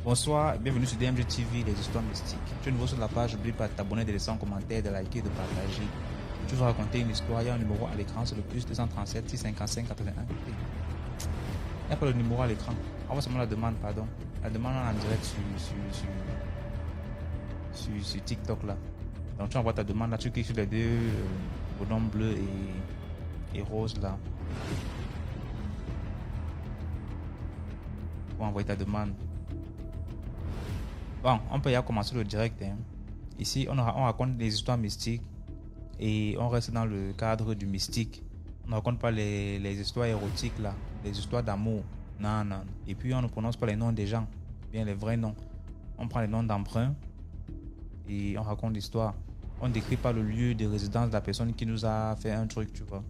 Bonsoir et bienvenue sur DMG TV, les histoires mystiques. Tu es nouveau sur la page, n'oublie pas de t'abonner, de laisser un commentaire, de liker, de partager. Tu vas raconter une histoire, il y a un numéro à l'écran, c'est le plus 237 655 81. Il n'y a pas le numéro à l'écran. On va seulement la demande, pardon. La demande en direct sur TikTok là. Donc tu envoies ta demande là, tu cliques sur les deux boutons bleus et rose là. Pour envoyer ta demande. Bon, on peut y commencer le direct. Hein. Ici, on raconte des histoires mystiques et on reste dans le cadre du mystique. On ne raconte pas les histoires érotiques, là, les histoires d'amour. Non, non. Et puis, on ne prononce pas les noms des gens, bien les vrais noms. On prend les noms d'emprunt et on raconte l'histoire. On ne décrit pas le lieu de résidence de la personne qui nous a fait un truc, tu vois.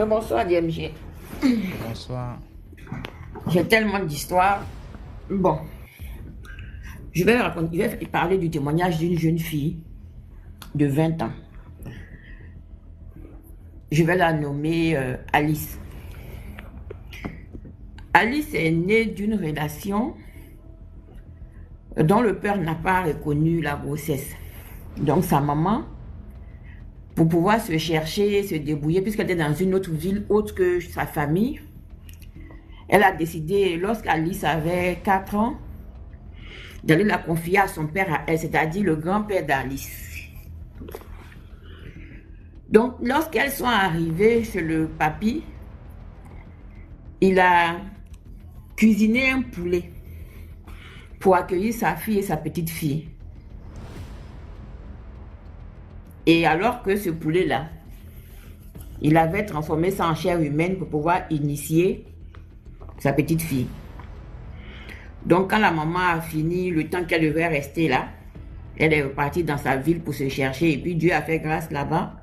Bonsoir, DMG. Bonsoir. J'ai tellement d'histoires. Bon. Je vais parler du témoignage d'une jeune fille de 20 ans. Je vais la nommer Alice. Alice est née d'une relation dont le père n'a pas reconnu la grossesse. Donc sa maman, pour pouvoir se chercher, se débrouiller, puisqu'elle était dans une autre ville autre que sa famille, elle a décidé, lorsqu'Alice avait 4 ans, d'aller la confier à son père, à elle, c'est-à-dire le grand-père d'Alice. Donc, lorsqu'elles sont arrivées chez le papy, il a cuisiné un poulet pour accueillir sa fille et sa petite fille. Et alors que ce poulet-là, il avait transformé ça en chair humaine pour pouvoir initier sa petite fille. Donc, quand la maman a fini le temps qu'elle devait rester là, elle est repartie dans sa ville pour se chercher. Et puis, Dieu a fait grâce là-bas.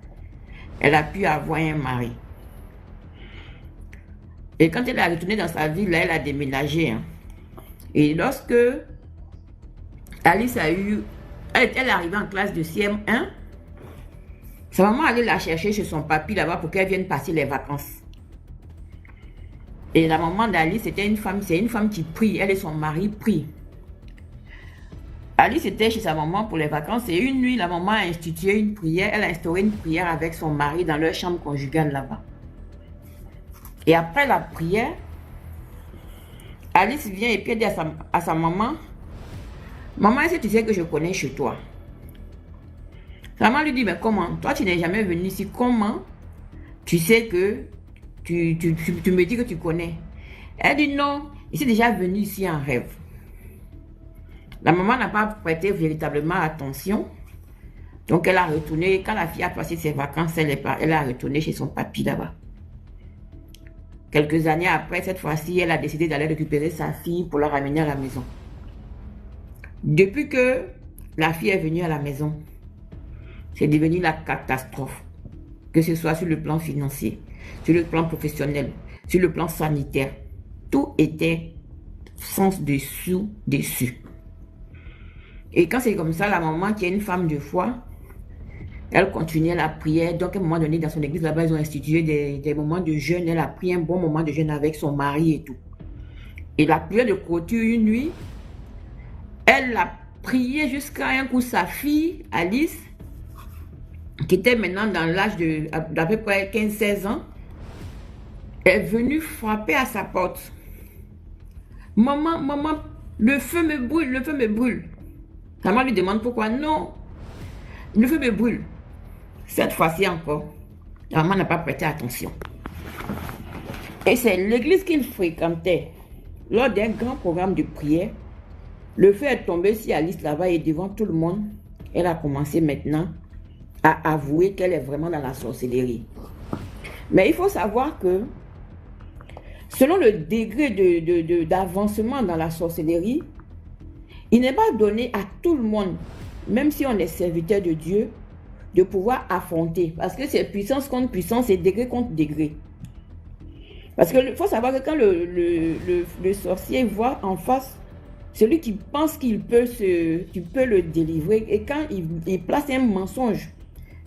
Elle a pu avoir un mari. Et quand elle est retournée dans sa ville, là, elle a déménagé. Hein. Et lorsque Alice elle est arrivée en classe de CM1, sa maman allait la chercher chez son papy là-bas pour qu'elle vienne passer les vacances. Et la maman d'Alice, c'est une femme qui prie. Elle et son mari prient. Alice était chez sa maman pour les vacances et une nuit, la maman a institué une prière. Elle a instauré une prière avec son mari dans leur chambre conjugale là-bas. Et après la prière, Alice vient et puis elle dit à sa maman, « Maman, est-ce que tu sais que je connais chez toi ?» Sa maman lui dit, « Mais comment? Toi, tu n'es jamais venu ici. Comment tu sais que tu me dis que tu connais? » Elle dit, « Non, je suis déjà venu ici en rêve. » La maman n'a pas prêté véritablement attention. Donc, elle a retourné. Quand la fille a passé ses vacances, elle a retourné chez son papy là-bas. Quelques années après, cette fois-ci, elle a décidé d'aller récupérer sa fille pour la ramener à la maison. Depuis que la fille est venue à la maison, c'est devenu la catastrophe. Que ce soit sur le plan financier, sur le plan professionnel, sur le plan sanitaire. Tout était sens dessous. Et quand c'est comme ça, la maman qui est une femme de foi, elle continuait la prière. Donc à un moment donné, dans son église là-bas, ils ont institué des moments de jeûne. Elle a pris un bon moment de jeûne avec son mari et tout. Et la prière de clôture une nuit, elle a prié jusqu'à un coup sa fille, Alice, qui était maintenant dans l'âge d'à peu près 15-16 ans, est venue frapper à sa porte. « Maman, le feu me brûle. » Sa maman lui demande pourquoi. « Non, le feu me brûle. » Cette fois-ci encore, la maman n'a pas prêté attention. Et c'est l'église qu'il fréquentait. Lors d'un grand programme de prière, le feu est tombé sur Alice là-bas et devant tout le monde, elle a commencé maintenant à avouer qu'elle est vraiment dans la sorcellerie. Mais il faut savoir que selon le degré d'avancement dans la sorcellerie, il n'est pas donné à tout le monde, même si on est serviteur de Dieu, de pouvoir affronter. Parce que c'est puissance contre puissance, c'est degré contre degré. Parce qu'il faut savoir que quand le sorcier voit en face celui qui pense qu'il peut le délivrer, et quand il place un mensonge,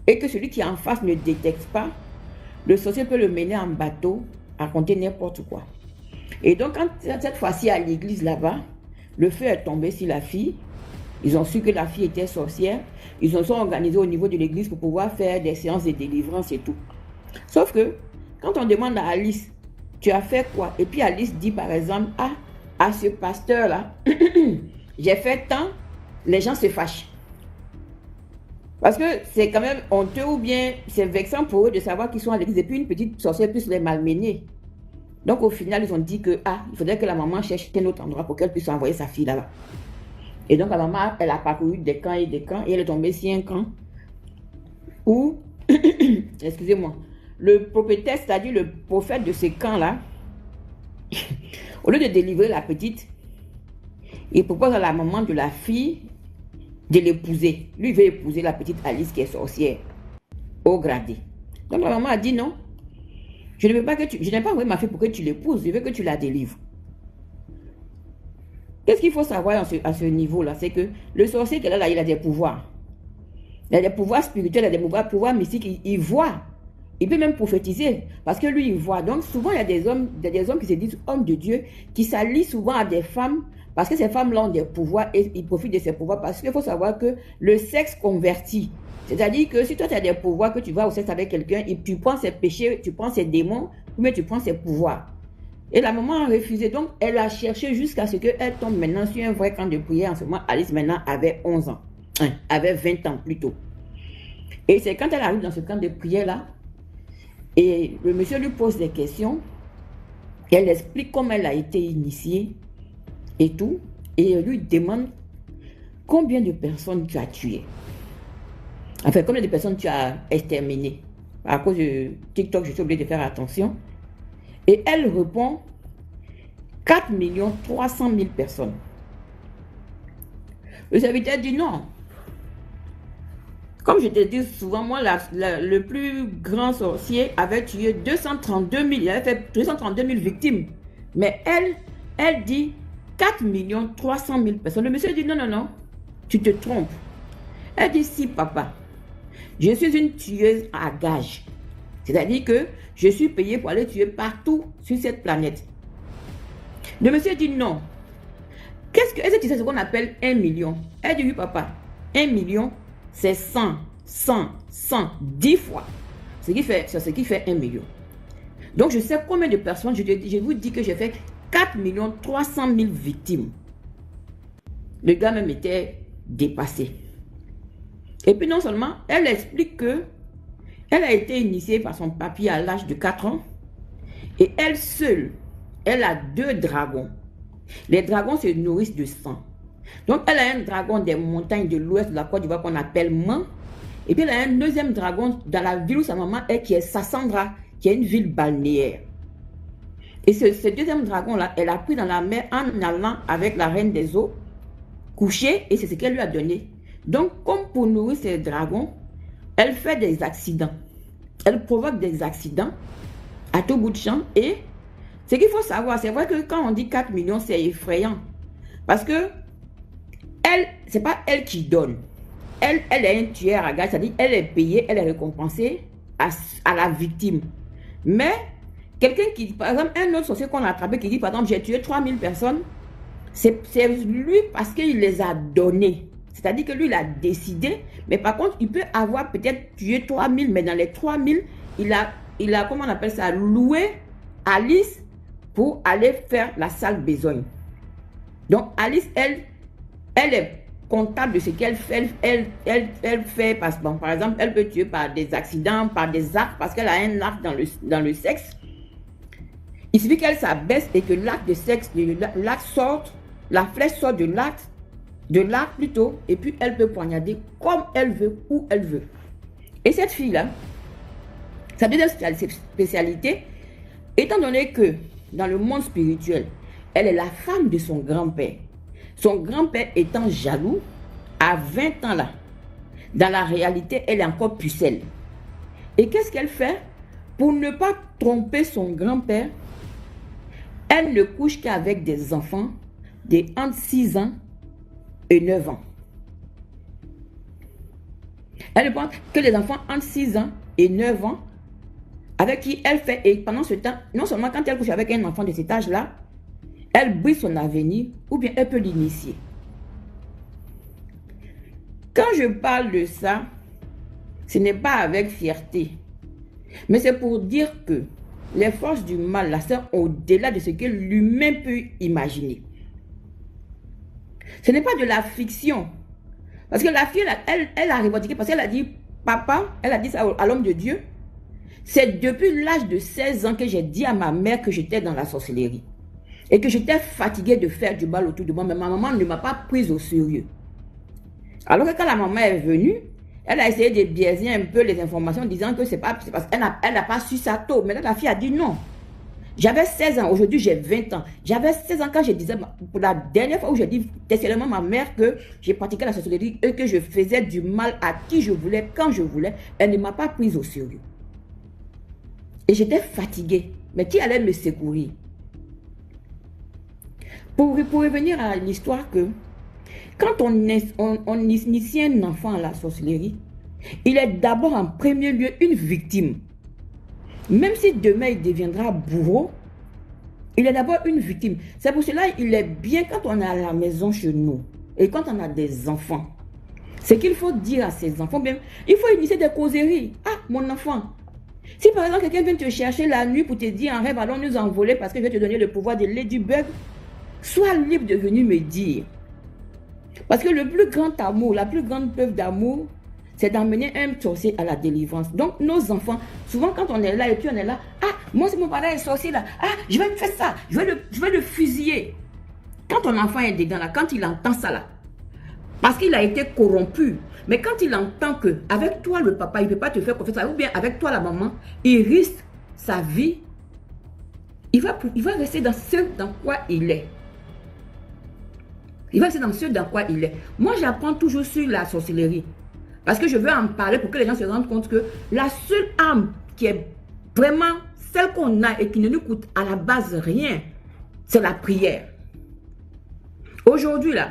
et que celui qui est en face ne détecte pas, le sorcier peut le mener en bateau, à raconter n'importe quoi. Et donc, quand cette fois-ci à l'église là-bas, le feu est tombé sur la fille. Ils ont su que la fille était sorcière. Ils se sont organisés au niveau de l'église pour pouvoir faire des séances de délivrance et tout. Sauf que, quand on demande à Alice, tu as fait quoi? Et puis Alice dit par exemple, ah, à ce pasteur-là, j'ai fait tant, les gens se fâchent. Parce que c'est quand même honteux ou bien c'est vexant pour eux de savoir qu'ils sont à l'église et puis une petite sorcière puisse les malmener. Donc au final, ils ont dit que, ah, il faudrait que la maman cherche un autre endroit pour qu'elle puisse envoyer sa fille là-bas. Et donc la maman, elle a parcouru des camps et elle est tombée sur un camp où, excusez-moi, le propriétaire, c'est-à-dire le prophète de ce camp-là, au lieu de délivrer la petite, il propose à la maman de la fille de l'épouser. Lui, il veut épouser la petite Alice qui est sorcière, au gradé. Donc la maman a dit non, je n'ai pas envoyé ma fille pour que tu l'épouses, je veux que tu la délivres. Qu'est-ce qu'il faut savoir à ce niveau-là? C'est que le sorcier qu'elle a là, il a des pouvoirs. Il a des pouvoirs spirituels, il a des pouvoirs mystiques, il voit. Il peut même prophétiser, parce que lui, il voit. Donc souvent, il y a des hommes qui se disent hommes de Dieu, qui s'allient souvent à des femmes, parce que ces femmes-là ont des pouvoirs et ils profitent de ces pouvoirs. Parce qu'il faut savoir que le sexe convertit. C'est-à-dire que si toi, tu as des pouvoirs, que tu vas au sexe avec quelqu'un, et tu prends ses péchés, tu prends ses démons, ou bien tu prends ses pouvoirs. Et la maman a refusé. Donc, elle a cherché jusqu'à ce qu'elle tombe maintenant sur un vrai camp de prière. En ce moment, Alice maintenant avait 11 ans. Avait 20 ans plutôt. Et c'est quand elle arrive dans ce camp de prière-là, et le monsieur lui pose des questions, et elle explique comment elle a été initiée et tout, et elle lui demande combien de personnes tu as tuées. Enfin, combien de personnes tu as exterminées. À cause de TikTok, je suis obligée de faire attention. Et elle répond 4 300 000 personnes. Le serviteur dit non. Comme je te dis souvent, moi, le plus grand sorcier avait tué 232 000. Il avait fait 232 000 victimes. Mais elle dit 4 300 000 personnes. Le monsieur dit non, non, non, tu te trompes. Elle dit si, papa, je suis une tueuse à gages. C'est-à-dire que je suis payée pour aller tuer partout sur cette planète. Le monsieur dit non. Est-ce que tu sais ce qu'on appelle 1 million? Elle dit oui, papa. 1 million, c'est 100, 10 fois. C'est ce qui fait 1 million. Donc, je sais combien de personnes, je vous dis que j'ai fait 4 300 000 victimes. Le gars même était dépassé. Et puis non seulement, elle explique que elle a été initiée par son papy à l'âge de 4 ans. Et elle seule, elle a 2 dragons. Les dragons se nourrissent de sang. Donc, elle a un dragon des montagnes de l'ouest de la Côte d'Ivoire qu'on appelle Man. Et puis, elle a un deuxième dragon dans la ville où sa maman est, qui est Sassandra, qui est une ville balnéaire. Et ce deuxième dragon-là, elle a pris dans la mer en allant avec la reine des eaux, coucher, et c'est ce qu'elle lui a donné. Donc, comme pour nourrir ces dragons, elle fait des accidents. Elle provoque des accidents à tout bout de champ. Et ce qu'il faut savoir, c'est vrai que quand on dit 4 millions, c'est effrayant. Parce que c'est pas elle qui donne. Elle est un tueur à gages, c'est-à-dire elle est payée, elle est récompensée à la victime. Mais quelqu'un qui, par exemple, un autre sorcier qu'on a attrapé qui dit, par exemple, j'ai tué 3000 personnes, c'est lui parce qu'il les a donnés. C'est-à-dire que lui, il a décidé, mais par contre, il peut avoir peut-être tué 3000, mais dans les 3000, il a, comment on appelle ça, loué Alice pour aller faire la sale besogne. Donc, Alice, elle est comptable de ce qu'elle fait. Elle fait, parce que, bon, par exemple, elle peut tuer par des accidents, par des arcs, parce qu'elle a un arc dans le sexe. Il suffit qu'elle s'abaisse et que l'arc de sexe, l'arc sorte, la flèche sort de l'arc plutôt, et puis elle peut poignarder comme elle veut, où elle veut. Et cette fille-là, sa deuxième spécialité, étant donné que dans le monde spirituel, elle est la femme de son grand-père. Son grand-père étant jaloux, à 20 ans là, dans la réalité, elle est encore pucelle. Et qu'est-ce qu'elle fait? Pour ne pas tromper son grand-père, elle ne couche qu'avec des enfants de entre 6 ans et 9 ans. Elle ne pense que les enfants entre 6 ans et 9 ans, avec qui elle fait, et pendant ce temps, non seulement quand elle couche avec un enfant de cet âge-là, elle brise son avenir, ou bien elle peut l'initier. Quand je parle de ça, ce n'est pas avec fierté, mais c'est pour dire que les forces du mal, là, sont au-delà de ce que l'humain peut imaginer. Ce n'est pas de la fiction. Parce que la fille, elle a revendiqué, parce qu'elle a dit, papa, elle a dit ça à l'homme de Dieu, c'est depuis l'âge de 16 ans que j'ai dit à ma mère que j'étais dans la sorcellerie. Et que j'étais fatiguée de faire du mal autour de moi, mais ma maman ne m'a pas prise au sérieux. Alors que quand la maman est venue, elle a essayé de biaiser un peu les informations, disant que c'est parce qu'elle n'a pas su ça tôt. Mais là, la fille a dit non. J'avais 16 ans, aujourd'hui j'ai 20 ans. J'avais 16 ans quand je disais, pour la dernière fois où j'ai dit tellement à ma mère que j'ai pratiqué la sorcellerie et que je faisais du mal à qui je voulais, quand je voulais, elle ne m'a pas prise au sérieux. Et j'étais fatiguée. Mais qui allait me secourir? Pour revenir à l'histoire que, quand on initie un enfant à la sorcellerie, il est d'abord en premier lieu une victime. Même si demain il deviendra bourreau, il est d'abord une victime. C'est pour cela qu'il est bien quand on est à la maison chez nous et quand on a des enfants, c'est qu'il faut dire à ses enfants, bien, il faut initier des causeries. Ah, mon enfant, si par exemple quelqu'un vient te chercher la nuit pour te dire en rêve, allons nous envoler parce que je vais te donner le pouvoir de Ladybug, sois libre de venir me dire. Parce que le plus grand amour, la plus grande preuve d'amour, c'est d'amener un sorcier à la délivrance. Donc, nos enfants, souvent quand on est là et puis on est là, ah, moi c'est mon parent est sorcier là, ah, je vais faire ça, je vais le fusiller. Quand ton enfant est dedans là, quand il entend ça là, parce qu'il a été corrompu, mais quand il entend que avec toi le papa, il ne peut pas te faire confiance, ou bien avec toi la maman, il risque sa vie, il va rester dans ce dans quoi il est. Il va rester dans ce dans quoi il est. Moi, j'apprends toujours sur la sorcellerie. Parce que je veux en parler pour que les gens se rendent compte que la seule arme qui est vraiment celle qu'on a et qui ne nous coûte à la base rien, c'est la prière. Aujourd'hui, là,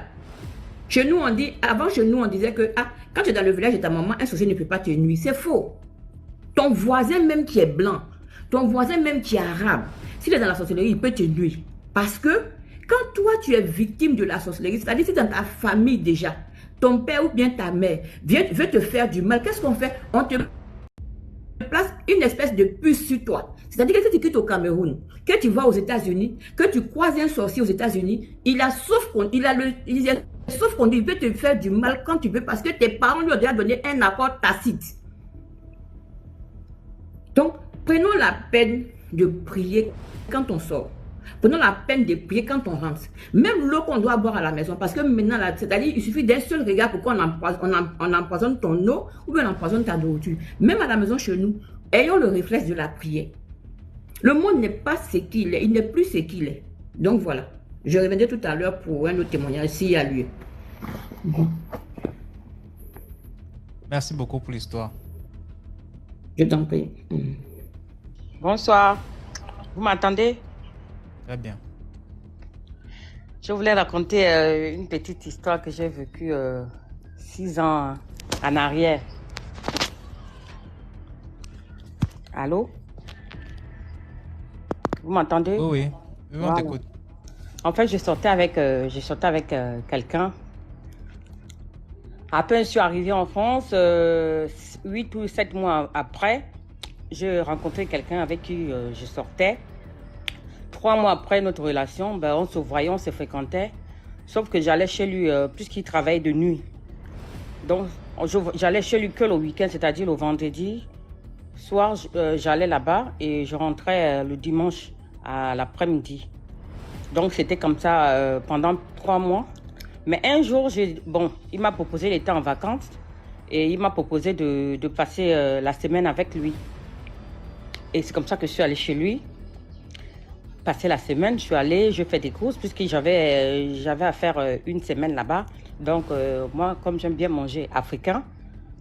chez nous, on dit, avant chez nous, on disait que ah, quand tu es dans le village de ta maman, un sorcier ne peut pas te nuire. C'est faux. Ton voisin même qui est blanc, ton voisin même qui est arabe, s'il est dans la sorcellerie, il peut te nuire. Parce que quand toi, tu es victime de la sorcellerie, c'est-à-dire c'est dans ta famille déjà, ton père ou bien ta mère veut te faire du mal, qu'est-ce qu'on fait? On te place une espèce de puce sur toi. C'est-à-dire que si tu quittes au Cameroun, que tu vas aux États-Unis, que tu croises un sorcier aux États-Unis, il a sauf qu'on il veut te faire du mal quand tu veux parce que tes parents lui ont déjà donné un accord tacite. Donc, prenons la peine de prier quand on sort. Prenons la peine de prier quand on rentre. Même l'eau qu'on doit boire à la maison. Parce que maintenant, c'est-à-dire, il suffit d'un seul regard pour qu'on empoisonne ton eau ou bien on empoisonne ta nourriture. Même à la maison chez nous, ayons le réflexe de la prière. Le monde n'est pas ce qu'il est. Il n'est plus ce qu'il est. Donc voilà. Je reviendrai tout à l'heure pour un autre témoignage s'il y a lieu. Merci beaucoup pour l'histoire. Je t'en prie. Bonsoir. Vous m'entendez? Très bien. Je voulais raconter une petite histoire que j'ai vécue 6 ans en arrière. Allô? Vous m'entendez? Oui, on Voilà. t'écoute. En fait, je sortais avec quelqu'un. Après, je suis arrivée en France, 8 ou 7 mois après, j'ai rencontré quelqu'un avec qui je sortais. 3 mois après notre relation, ben, on se voyait, on se fréquentait. Sauf que j'allais chez lui, puisqu'il travaille de nuit. Donc, j'allais chez lui que le week-end, c'est-à-dire le vendredi. Soir, j'allais là-bas et je rentrais le dimanche à l'après-midi. Donc, c'était comme ça pendant 3 mois. Mais un jour, il m'a proposé, il était en vacances. Et il m'a proposé de passer la semaine avec lui. Et c'est comme ça que je suis allée chez lui. Passer la semaine, je suis allée, je fais des courses puisque j'avais à faire une semaine là-bas. Donc, moi, comme j'aime bien manger africain,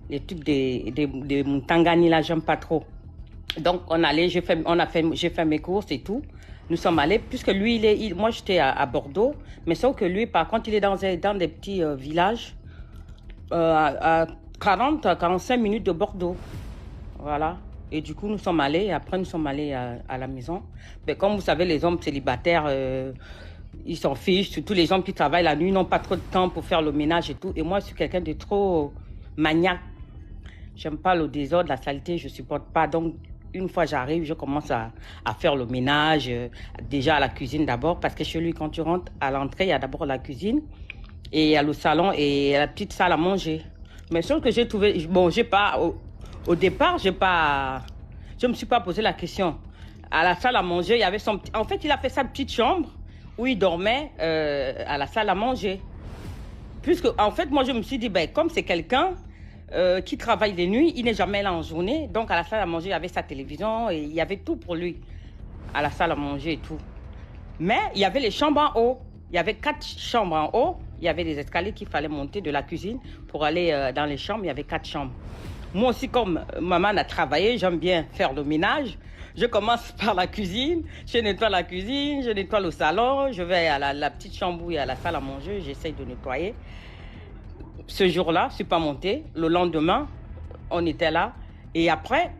les trucs des Mutangani là, j'aime pas trop. Donc, j'ai fait mes courses et tout. Nous sommes allés, puisque lui, moi j'étais à Bordeaux, mais sauf que lui, par contre, il est dans des petits villages à 40-45 minutes de Bordeaux. Voilà. Et du coup, nous sommes allés. Et après, nous sommes allés à la maison. Mais comme vous savez, les hommes célibataires, ils s'en fichent. Surtout les gens qui travaillent la nuit n'ont pas trop de temps pour faire le ménage et tout. Et moi, je suis quelqu'un de trop maniaque. J'aime pas le désordre, la saleté, je supporte pas. Donc, une fois j'arrive, je commence à faire le ménage, déjà à la cuisine d'abord, parce que chez lui, quand tu rentres à l'entrée, il y a d'abord la cuisine, et il y a le salon et la petite salle à manger. Mais ce que j'ai trouvé, bon, j'ai pas, au départ, je me suis pas posé la question. À la salle à manger, il y avait en fait, il a fait sa petite chambre où il dormait à la salle à manger. Puisque, en fait, moi, je me suis dit, ben, comme c'est quelqu'un qui travaille les nuits, il n'est jamais là en journée. Donc, à la salle à manger, il y avait sa télévision et il y avait tout pour lui. À la salle à manger et tout. Mais il y avait les chambres en haut. Il y avait 4 chambres en haut. Il y avait des escaliers qu'il fallait monter de la cuisine pour aller dans les chambres. Il y avait 4 chambres. Moi aussi, comme maman a travaillé, j'aime bien faire le ménage. Je commence par la cuisine. Je nettoie la cuisine, je nettoie le salon. Je vais à la petite chambre où il y a la salle à manger. J'essaye de nettoyer. Ce jour-là, je ne suis pas montée. Le lendemain, on était là. Et après,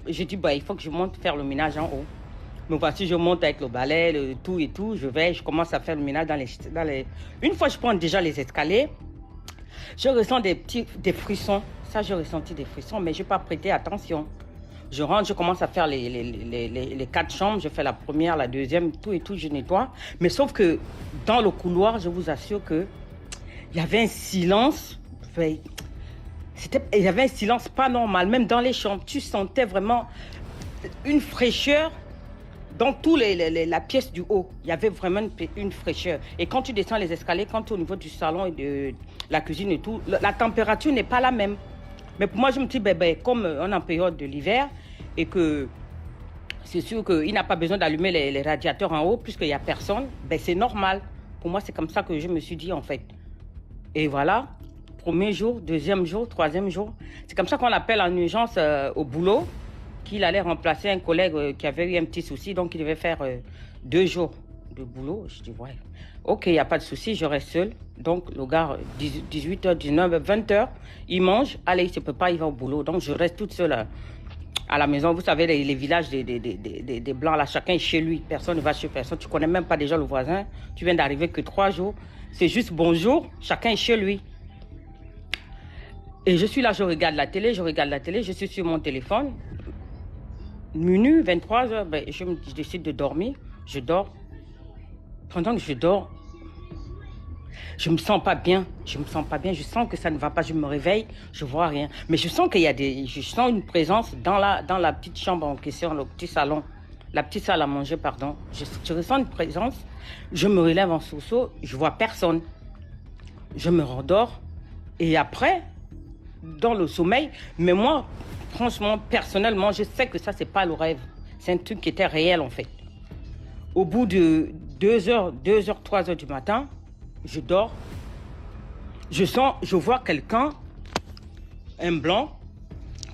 j'ai dit, bah, il faut que je monte faire le ménage en haut. Donc voici, je monte avec le balai, le tout et tout. Je commence à faire le ménage dans les... Une fois, je prends déjà les escaliers. Je ressens des frissons. Ça, j'ai ressenti des frissons, mais je n'ai pas prêté attention. Je rentre, je commence à faire les 4 chambres. Je fais la première, la deuxième, tout et tout, je nettoie. Mais sauf que dans le couloir, je vous assure que il y avait un silence. Il y avait un silence pas normal. Même dans les chambres, tu sentais vraiment une fraîcheur dans la pièce du haut. Il y avait vraiment une fraîcheur. Et quand tu descends les escaliers, quand tu es au niveau du salon et de la cuisine et tout, la température n'est pas la même. Mais pour moi, je me dis, comme on est en période de l'hiver et que c'est sûr qu'il n'a pas besoin d'allumer les radiateurs en haut puisqu'il n'y a personne, c'est normal. Pour moi, c'est comme ça que je me suis dit en fait. Et voilà, premier jour, deuxième jour, troisième jour. C'est comme ça qu'on appelle en urgence au boulot qu'il allait remplacer un collègue qui avait eu un petit souci. Donc, il devait faire 2 jours de boulot. Je dis, ouais, ok, il n'y a pas de souci, je reste seul. Donc, le gars, 18h, 19h, 20h, il mange. Allez, il ne se peut pas, il va au boulot. Donc, je reste toute seule à la maison. Vous savez, les villages des Blancs, là, chacun est chez lui. Personne ne va chez personne. Tu ne connais même pas déjà le voisin. Tu viens d'arriver que 3 jours. C'est juste bonjour, chacun est chez lui. Et je suis là, je regarde la télé, je suis sur mon téléphone. Minuit, 23h, je décide de dormir. Je dors. Pendant que je dors, je me sens pas bien. Je sens que ça ne va pas. Je me réveille, je vois rien. Mais je sens je sens une présence dans la petite chambre en question, le petit salon. La petite salle à manger, pardon. Je ressens une présence. Je me relève en sursaut, je vois personne. Je me rendors. Et après, dans le sommeil, mais moi, franchement, personnellement, je sais que ça, c'est pas le rêve. C'est un truc qui était réel, en fait. Au bout de 2h, 3h du matin, je dors. Je vois quelqu'un, un blanc,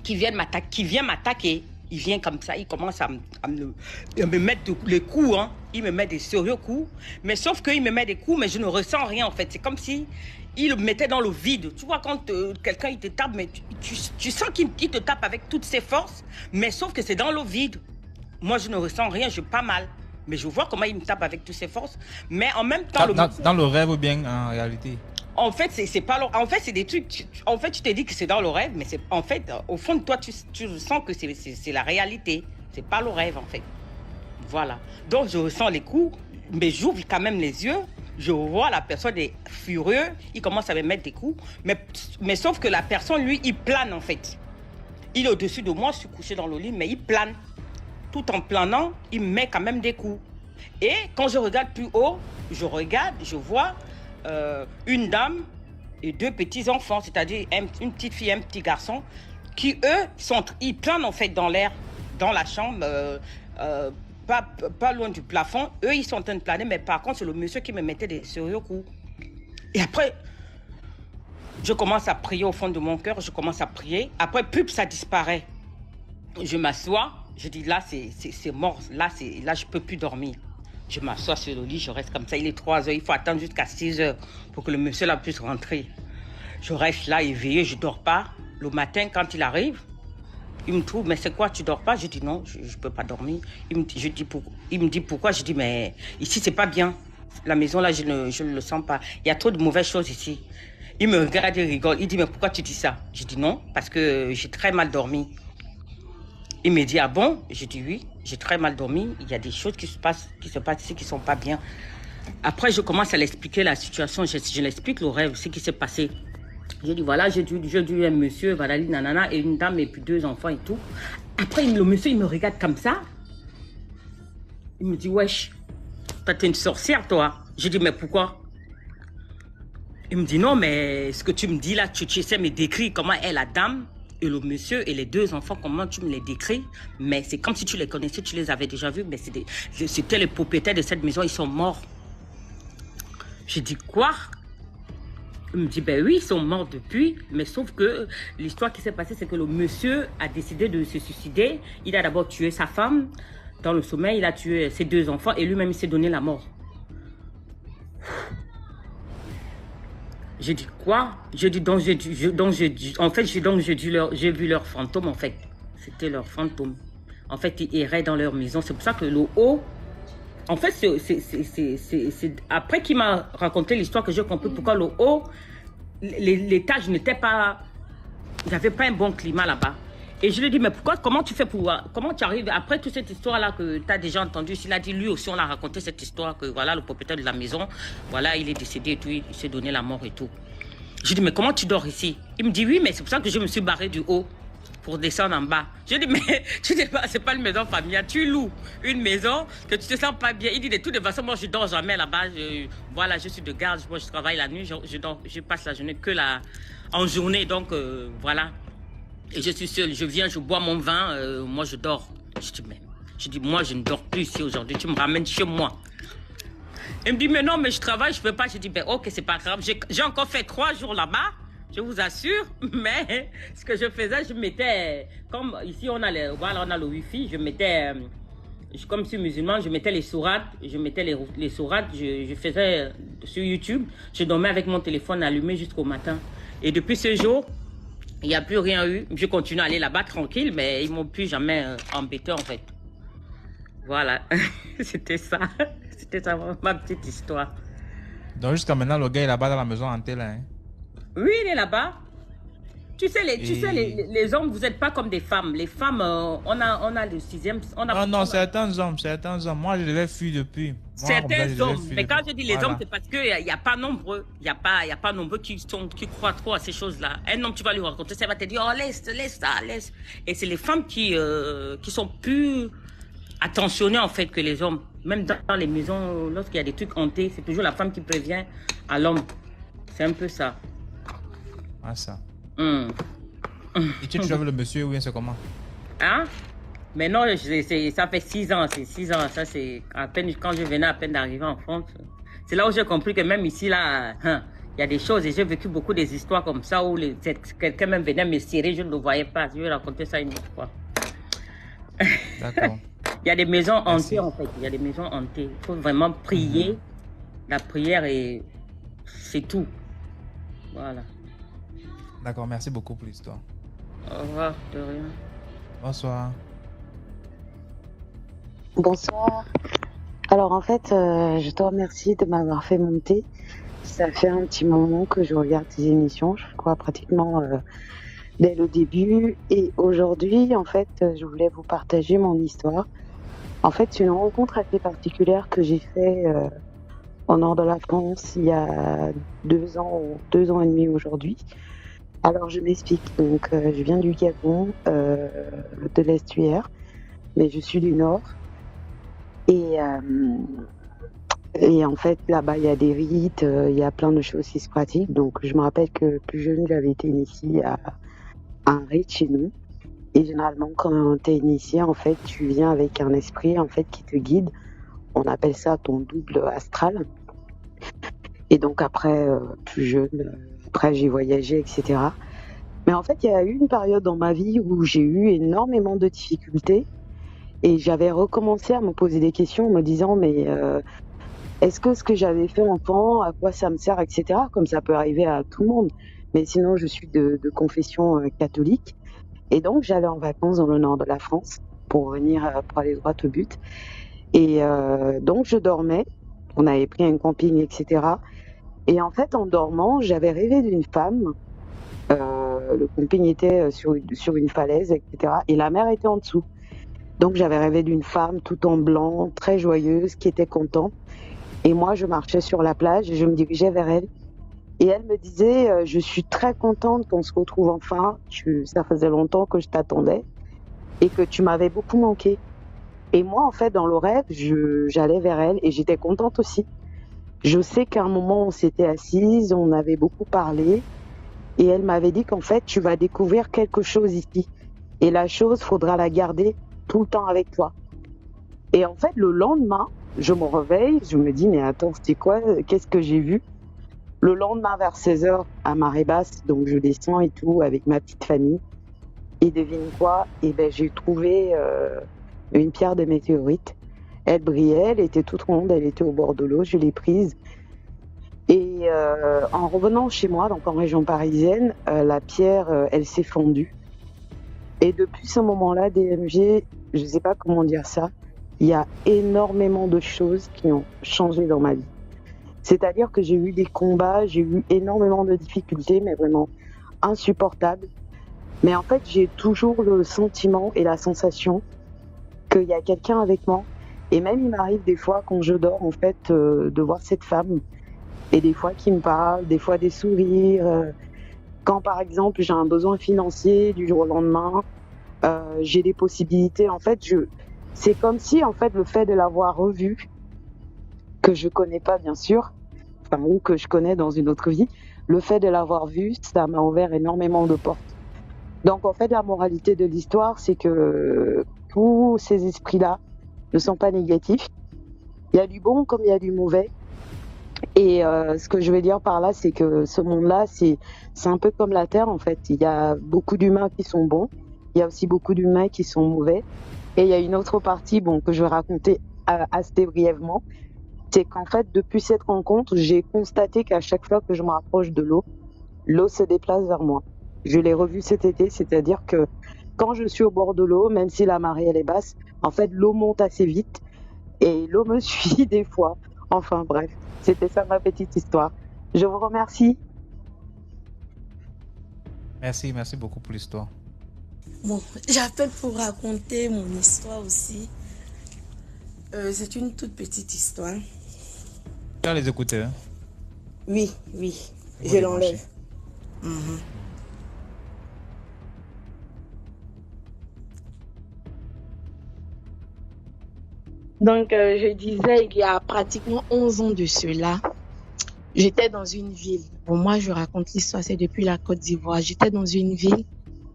qui vient m'attaquer. Il vient comme ça, il commence à me mettre les coups, hein. Il me met des sérieux coups. Mais sauf qu'il me met des coups, mais je ne ressens rien en fait. C'est comme si il me mettait dans le vide. Tu vois, quand quelqu'un il te tape, mais tu sens qu'il te tape avec toutes ses forces, mais sauf que c'est dans le vide. Moi, je ne ressens rien, je pas mal. Mais je vois comment il me tape avec toutes ses forces. Mais en même temps... Dans le rêve ou bien en réalité? En fait, c'est pas... En fait, c'est des trucs... En fait, tu te dis que c'est dans le rêve, mais c'est en fait, au fond de toi, tu sens que c'est la réalité. C'est pas le rêve, en fait. Voilà. Donc, je ressens les coups, mais j'ouvre quand même les yeux. Je vois la personne est furieux. Il commence à me mettre des coups. Mais sauf que la personne, lui, il plane, en fait. Il est au-dessus de moi, je suis couché dans le lit, mais il plane. Tout en planant, il me met quand même des coups. Et quand je regarde plus haut, je vois une dame et 2 petits-enfants, c'est-à-dire une petite fille et un petit garçon, qui, eux, ils planent en fait dans l'air, dans la chambre, pas loin du plafond. Eux, ils sont en train de planer, mais par contre, c'est le monsieur qui me mettait des sérieux coups. Et après, je commence à prier au fond de mon cœur, je commence à prier. Après, ça disparaît. Je m'assois. Je dis, là, c'est mort. Là, je ne peux plus dormir. Je m'assois sur le lit, je reste comme ça. Il est 3h, il faut attendre jusqu'à 6h pour que le monsieur là puisse rentrer. Je reste là éveillé, je ne dors pas. Le matin, quand il arrive, Il me trouve, mais c'est quoi, tu dors pas? Je dis non, je ne peux pas dormir. Il me dit pourquoi? Je dis, mais ici, c'est pas bien. La maison, là, je ne le sens pas. Il y a trop de mauvaises choses ici. Il me regarde, il rigole. Il dit, mais pourquoi tu dis ça? Je dis non, parce que j'ai très mal dormi. Il me dit, ah bon? Je dis oui, j'ai très mal dormi. Il y a des choses qui se passent ici qui ne sont pas bien. Après, je commence à l'expliquer la situation. Je l'explique le rêve, ce qui s'est passé. Je dis, voilà, j'ai dû un monsieur, voilà, nanana, et une dame, et puis 2 enfants et tout. Après, le monsieur, il me regarde comme ça. Il me dit, wesh, toi, t'es une sorcière, toi. Je dis, mais pourquoi? Il me dit, non, mais ce que tu me dis là, tu essaies de me décrire comment est la dame et le monsieur et les 2 enfants, comment tu me les décris. Mais c'est comme si tu les connaissais, tu les avais déjà vus. Mais c'était les propriétaires de cette maison, ils sont morts. Je dis, quoi? Il me dit, ben oui, ils sont morts depuis, mais sauf que l'histoire qui s'est passée, c'est que le monsieur a décidé de se suicider. Il a d'abord tué sa femme dans le sommeil, il a tué ses 2 enfants et lui-même, il s'est donné la mort. J'ai dit, quoi? Je dis, donc, j'ai vu leur fantôme, en fait. C'était leur fantôme. En fait, ils erraient dans leur maison. C'est pour ça que le haut... En fait, c'est après qu'il m'a raconté l'histoire que j'ai compris pourquoi le haut, l'étage n'était pas... Il n'y avait pas un bon climat là-bas. Et je lui ai dit, mais pourquoi, comment tu fais pour... Comment tu arrives, après toute cette histoire-là que tu as déjà entendue, il a dit, lui aussi, on a raconté cette histoire, que voilà, le propriétaire de la maison, voilà, il est décédé et tout, il s'est donné la mort et tout. Je lui ai dit, mais comment tu dors ici? Il me dit, oui, mais c'est pour ça que je me suis barré du haut pour descendre en bas. Je dis, mais tu sais pas, c'est pas une maison familiale. Tu loues une maison que tu te sens pas bien. Il dit, de toute façon, moi, je dors jamais là-bas. Voilà, je suis de garde. Moi, je travaille la nuit. Je passe la journée que en journée. Donc, voilà. Et je suis seule. Je viens, je bois mon vin. Moi, je dors. Je dis, moi, je ne dors plus ici aujourd'hui. Tu me ramènes chez moi. Il me dit, mais non, mais je travaille, je peux pas. Je dis, ben, ok, c'est pas grave. J'ai encore fait 3 jours là-bas. Je vous assure, mais ce que je faisais, je mettais, comme ici on a le wifi, je mettais, comme je suis musulman, je mettais les sourates, les sourates, je faisais sur YouTube, je dormais avec mon téléphone allumé jusqu'au matin. Et depuis ce jour, il n'y a plus rien eu. Je continue à aller là-bas tranquille, mais ils m'ont plus jamais embêté en fait. Voilà, c'était ça ma petite histoire. Donc jusqu'à maintenant, le gars est là-bas dans la maison hantée là. Hein? Oui, il est là-bas. Tu sais, les hommes, vous n'êtes pas comme des femmes. Les femmes, on a le 6e. Non, certains hommes. Moi, je devais fuir depuis. Certains hommes. Mais quand je dis les hommes, c'est parce qu'il n'y a pas nombreux. Il n'y a pas nombreux qui croient trop à ces choses-là. Un homme, tu vas lui raconter, ça va te dire, oh, laisse ça, laisse. Et c'est les femmes qui sont plus attentionnées, en fait, que les hommes. Même dans les maisons, lorsqu'il y a des trucs hantés, c'est toujours la femme qui prévient à l'homme. C'est un peu ça. Ah, ça. Et tu trouves le monsieur ou bien c'est comment? Hein? Mais non, ça fait 6 ans. C'est 6 ans. Ça, c'est à peine quand je venais à peine d'arriver en France. C'est là où j'ai compris que même ici, là, il y a des choses. Et j'ai vécu beaucoup des histoires comme ça où quelqu'un même venait me serrer, je ne le voyais pas. Je vais raconter ça une autre fois. D'accord. Il y a des maisons hantées, en fait. Il y a des maisons hantées. Il faut vraiment prier. La prière, et c'est tout. Voilà. D'accord, merci beaucoup pour l'histoire. Au revoir, de rien. Bonsoir. Bonsoir. Alors en fait, je te remercie de m'avoir fait monter. Ça fait un petit moment que je regarde tes émissions, je crois pratiquement dès le début. Et aujourd'hui, en fait, je voulais vous partager mon histoire. En fait, c'est une rencontre assez particulière que j'ai fait au nord de la France il y a 2 ans et demi aujourd'hui. Alors je m'explique, donc je viens du Gabon, de l'estuaire, mais je suis du nord. Et en fait là-bas il y a des rites, il y a plein de choses qui se pratiquent. Donc je me rappelle que plus jeune j'avais été initiée à un rite chez nous. Et généralement quand tu es initié, en fait tu viens avec un esprit en fait qui te guide. On appelle ça ton double astral. Et donc après, plus jeune, après j'ai voyagé, etc. Mais en fait, il y a eu une période dans ma vie où j'ai eu énormément de difficultés. Et j'avais recommencé à me poser des questions en me disant, mais est-ce que ce que j'avais fait enfant, à quoi ça me sert, etc. Comme ça peut arriver à tout le monde. Mais sinon, je suis de confession catholique. Et donc, j'allais en vacances dans le nord de la France pour pour aller droit au but. Et donc, je dormais. On avait pris un camping, etc. Et en fait, en dormant, j'avais rêvé d'une femme. Le camping était sur une falaise, etc. Et la mer était en dessous. Donc, j'avais rêvé d'une femme tout en blanc, très joyeuse, qui était contente. Et moi, je marchais sur la plage et je me dirigeais vers elle. Et elle me disait, je suis très contente qu'on se retrouve enfin. Ça faisait longtemps que je t'attendais et que tu m'avais beaucoup manqué. Et moi, en fait, dans le rêve, j'allais vers elle et j'étais contente aussi. Je sais qu'à un moment, on s'était assises, on avait beaucoup parlé et elle m'avait dit qu'en fait, tu vas découvrir quelque chose ici. Et la chose, faudra la garder tout le temps avec toi. Et en fait, le lendemain, je me réveille, je me dis, mais attends, c'était quoi? Qu'est-ce que j'ai vu? Le lendemain, vers 16h, à marée basse, donc je descends et tout, avec ma petite famille. Et devine quoi? Eh ben, j'ai trouvé une pierre de météorite. Elle brillait, elle était toute ronde, elle était au bord de l'eau, je l'ai prise. Et en revenant chez moi, donc en région parisienne, la pierre, elle s'est fondue. Et depuis ce moment-là, DMG, je ne sais pas comment dire ça, il y a énormément de choses qui ont changé dans ma vie. C'est-à-dire que j'ai eu des combats, j'ai eu énormément de difficultés, mais vraiment insupportables. Mais en fait, j'ai toujours le sentiment et la sensation qu'il y a quelqu'un avec moi. Et même il m'arrive des fois quand je dors, en fait, de voir cette femme. Et des fois qui me parle, des fois des sourires. Quand par exemple j'ai un besoin financier du jour au lendemain, j'ai des possibilités. En fait, c'est comme si en fait le fait de l'avoir revue, que je connais pas bien sûr, ou que je connais dans une autre vie, le fait de l'avoir vue, ça m'a ouvert énormément de portes. Donc en fait, la moralité de l'histoire, c'est que tous ces esprits-là ne sont pas négatifs. Il y a du bon comme il y a du mauvais. Et ce que je veux dire par là, c'est que ce monde-là, c'est un peu comme la Terre en fait. Il y a beaucoup d'humains qui sont bons, il y a aussi beaucoup d'humains qui sont mauvais. Et il y a une autre partie que je vais raconter assez brièvement. C'est qu'en fait, depuis cette rencontre, j'ai constaté qu'à chaque fois que je me rapproche de l'eau se déplace vers moi. Je l'ai revu cet été, c'est-à-dire que quand je suis au bord de l'eau, même si la marée elle est basse, en fait, l'eau monte assez vite et l'eau me suit des fois. Enfin bref, c'était ça ma petite histoire. Je vous remercie. Merci beaucoup pour l'histoire. Bon, j'appelle pour raconter mon histoire aussi. C'est une toute petite histoire. Tu as les écouteurs? Oui, je l'enlève. Donc, je disais, il y a pratiquement 11 ans de cela, j'étais dans une ville. Bon, moi, je raconte l'histoire, c'est depuis la Côte d'Ivoire. J'étais dans une ville